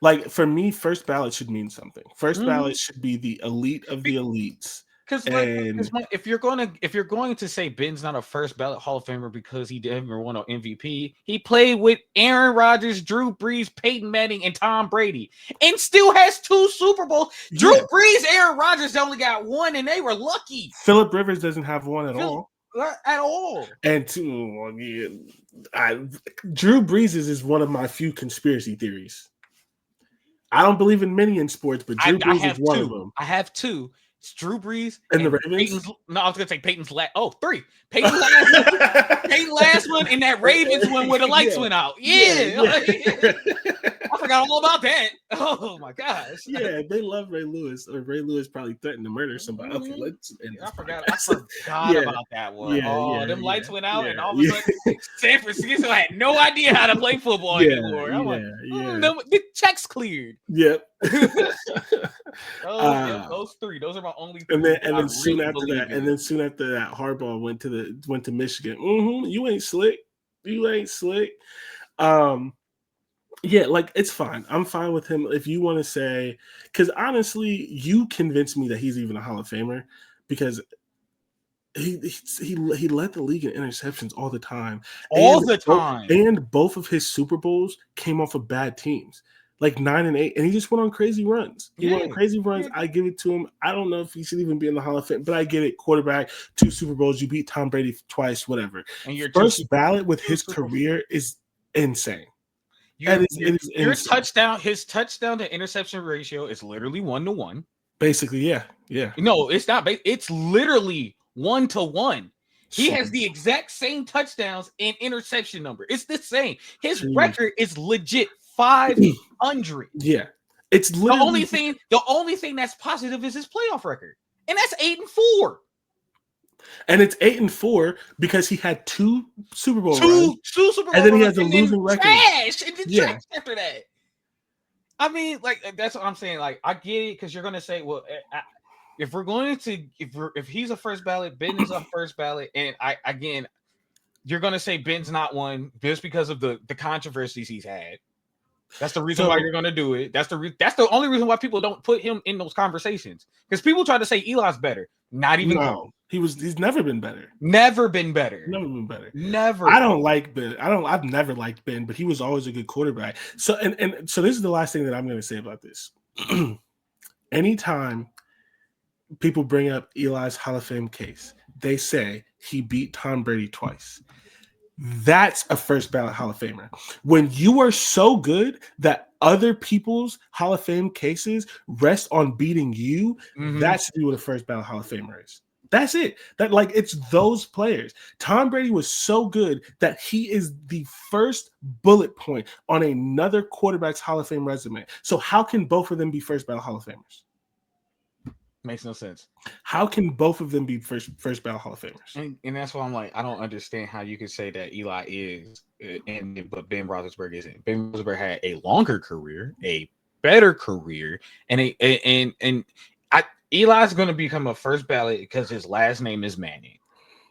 Like, for me, first ballot should mean something. First ballot should be the elite of the elites. Because if you're going to say Ben's not a first ballot Hall of Famer because he never won an MVP, he played with Aaron Rodgers, Drew Brees, Peyton Manning, and Tom Brady, and still has 2 Super Bowls. Drew Brees, Aaron Rodgers only got 1, and they were lucky. Phillip Rivers doesn't have 1 at all. At all. And 2, Drew Brees is one of my few conspiracy theories. I don't believe in many in sports, but Drew Brees is one of them. I have 2. It's Drew Brees and the Ravens. I was gonna say Peyton's last. 3. Peyton's last one, and that Ravens one where the lights went out. Yeah. I forgot all about that. Oh my gosh. Yeah, they love Ray Lewis, or Ray Lewis probably threatened to murder somebody. Okay, let's end this. I forgot about that one. Them lights went out, and all of a sudden, San Francisco had no idea how to play football anymore. I'm like, the check's cleared. Yep. Those 3. Those are my only 3. And then soon after that, Harbaugh went to Michigan. You ain't slick. Yeah, like, it's fine. I'm fine with him if you want to say, because honestly, you convinced me that he's even a Hall of Famer because he led the league in interceptions all the time. And both of his Super Bowls came off of bad teams, like 9 and 8, and he just went on crazy runs. He went on crazy runs. I give it to him. I don't know if he should even be in the Hall of Fame, but I get it. Quarterback, 2 Super Bowls, you beat Tom Brady twice, whatever. And your first ballot with his career is insane. His touchdown to interception ratio is literally 1-to-1. Basically, yeah. No, it's not. It's literally 1-to-1. He has the exact same touchdowns and interception number. It's the same. His record is legit 500. Yeah, it's literally the only thing that's positive is his playoff record, and that's 8-4. And it's 8-4 because he had 2 Super Bowl runs, two Super Bowl and then he has a losing record. Trash after that. I mean, like, that's what I'm saying. Like, I get it because you're gonna say, well, if he's a first ballot, Ben is a first ballot, and you're gonna say Ben's not one just because of the controversies he's had. That's the reason why you're gonna do it. That's the only reason why people don't put him in those conversations, because people try to say Eli's better. Not even. No, he's never been better. Never been better. Never. I don't like Ben. I've never liked Ben, but he was always a good quarterback. So and so this is the last thing that I'm going to say about this. Anytime people bring up Eli's Hall of Fame case, they say he beat Tom Brady twice. That's a first ballot Hall of Famer. When you are so good that other people's Hall of Fame cases rest on beating you, that should be what a first ballot Hall of Famer is. That's it. It's those players. Tom Brady was so good that he is the first bullet point on another quarterback's Hall of Fame resume. So how can both of them be first ballot Hall of Famers? Makes no sense. How can both of them be first ballot Hall of Famers? And that's why I'm like, I don't understand how you can say that Eli is, but Ben Roethlisberger isn't. Ben Roethlisberger had a longer career, a better career, and Eli's going to become a first ballot because his last name is Manning.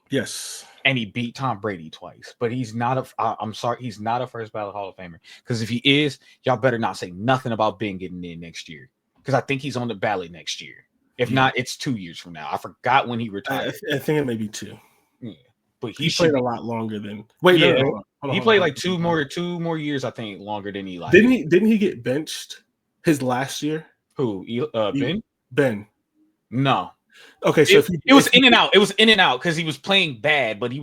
Yes. And he beat Tom Brady twice, but he's not I'm sorry, he's not a first ballot Hall of Famer. Because if he is, y'all better not say nothing about Ben getting in next year. Because I think he's on the ballot next year. If not, it's 2 years from now. I forgot when he retired. I think it may be 2. Yeah, but he played a lot longer than. Wait, yeah, no, he played like two more years. I think longer than Eli. Didn't he get benched his last year? Who? Ben? Ben. No. Okay, so it was in and out. It was in and out because he was playing bad, but he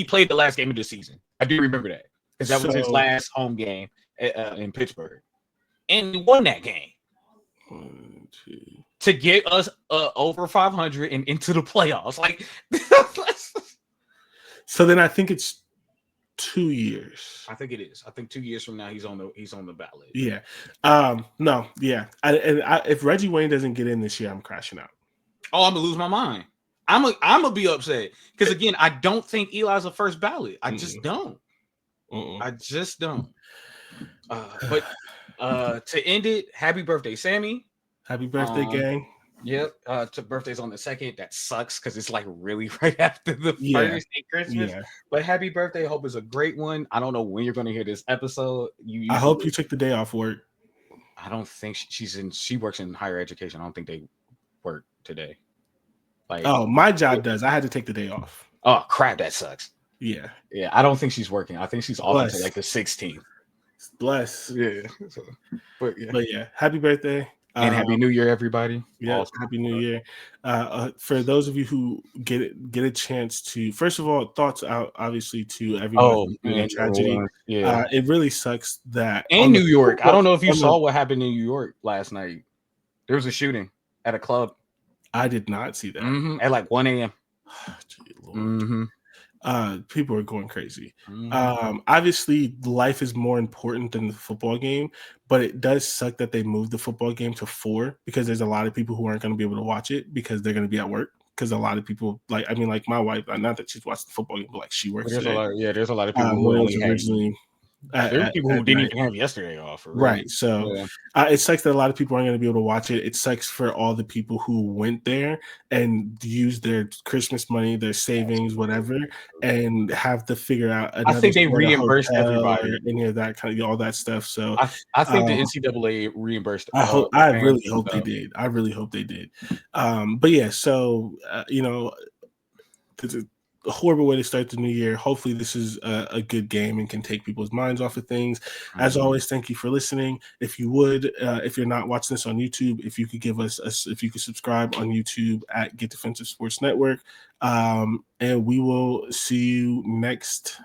played the last game of the season. I do remember that because that was his last home game in Pittsburgh, and he won that game. 1, 2. To get us over 500 and into the playoffs. Like, so then I think it's 2 years. I think it is. I think 2 years from now he's on the ballot. Yeah. No. Yeah. If Reggie Wayne doesn't get in this year, I'm crashing out. Oh, I'm gonna lose my mind. I'm gonna be upset because again, I don't think Eli's a first ballot. I just don't. I just don't. But to end it, happy birthday, Sammy. Happy birthday, gang. Yep. To birthday's on the 2nd. That sucks because it's like really right after the first and Christmas. Yeah. But happy birthday. Hope it's a great one. I don't know when you're going to hear this episode. I hope you took the day off work. I don't think she works in higher education. I don't think they work today. Like, oh, my job does. I had to take the day off. Oh, crap. That sucks. Yeah. Yeah. I don't think she's working. I think she's off until like the 16th. Bless. Yeah. But yeah, happy birthday. And Happy New Year, everybody. Yeah, awesome. Happy New Year. For those of you who get a chance to, first of all, thoughts out, obviously, to everyone in the tragedy. Yeah. It really sucks that. And New York. I don't know if you saw what happened in New York last night. There was a shooting at a club. I did not see that. At like 1 a.m. People are going crazy. Obviously, life is more important than the football game, but it does suck that they moved the football game to 4 because there's a lot of people who aren't going to be able to watch it because they're going to be at work. Because a lot of people, like my wife, not that she's watched the football game, but like she works. There's a lot of people who only originally. There were people who didn't even have yesterday off. Right. So it sucks that a lot of people aren't going to be able to watch it. It sucks for all the people who went there and used their Christmas money, their savings, whatever, and have to figure out. I think they reimbursed everybody. Any of that kind of all that stuff. So I think the NCAA reimbursed. I really hope they did. I really hope they did. But yeah, so it's a horrible way to start the new year. Hopefully this is a good game and can take people's minds off of things. As always, thank you for listening. If you would, if you're not watching this on YouTube, if you could if you could subscribe on YouTube at Get Defensive Sports Network, and we will see you next.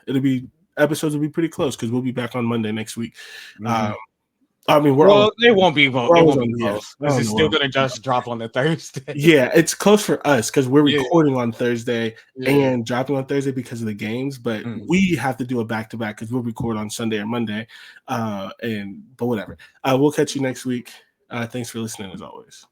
Episodes will be pretty close because we'll be back on Monday next week. I mean, it won't be close. It's still going to just drop on the Thursday. Yeah, it's close for us because we're recording on Thursday and dropping on Thursday because of the games. But we have to do a back-to-back because we'll record on Sunday or Monday. But whatever. We'll catch you next week. Thanks for listening as always.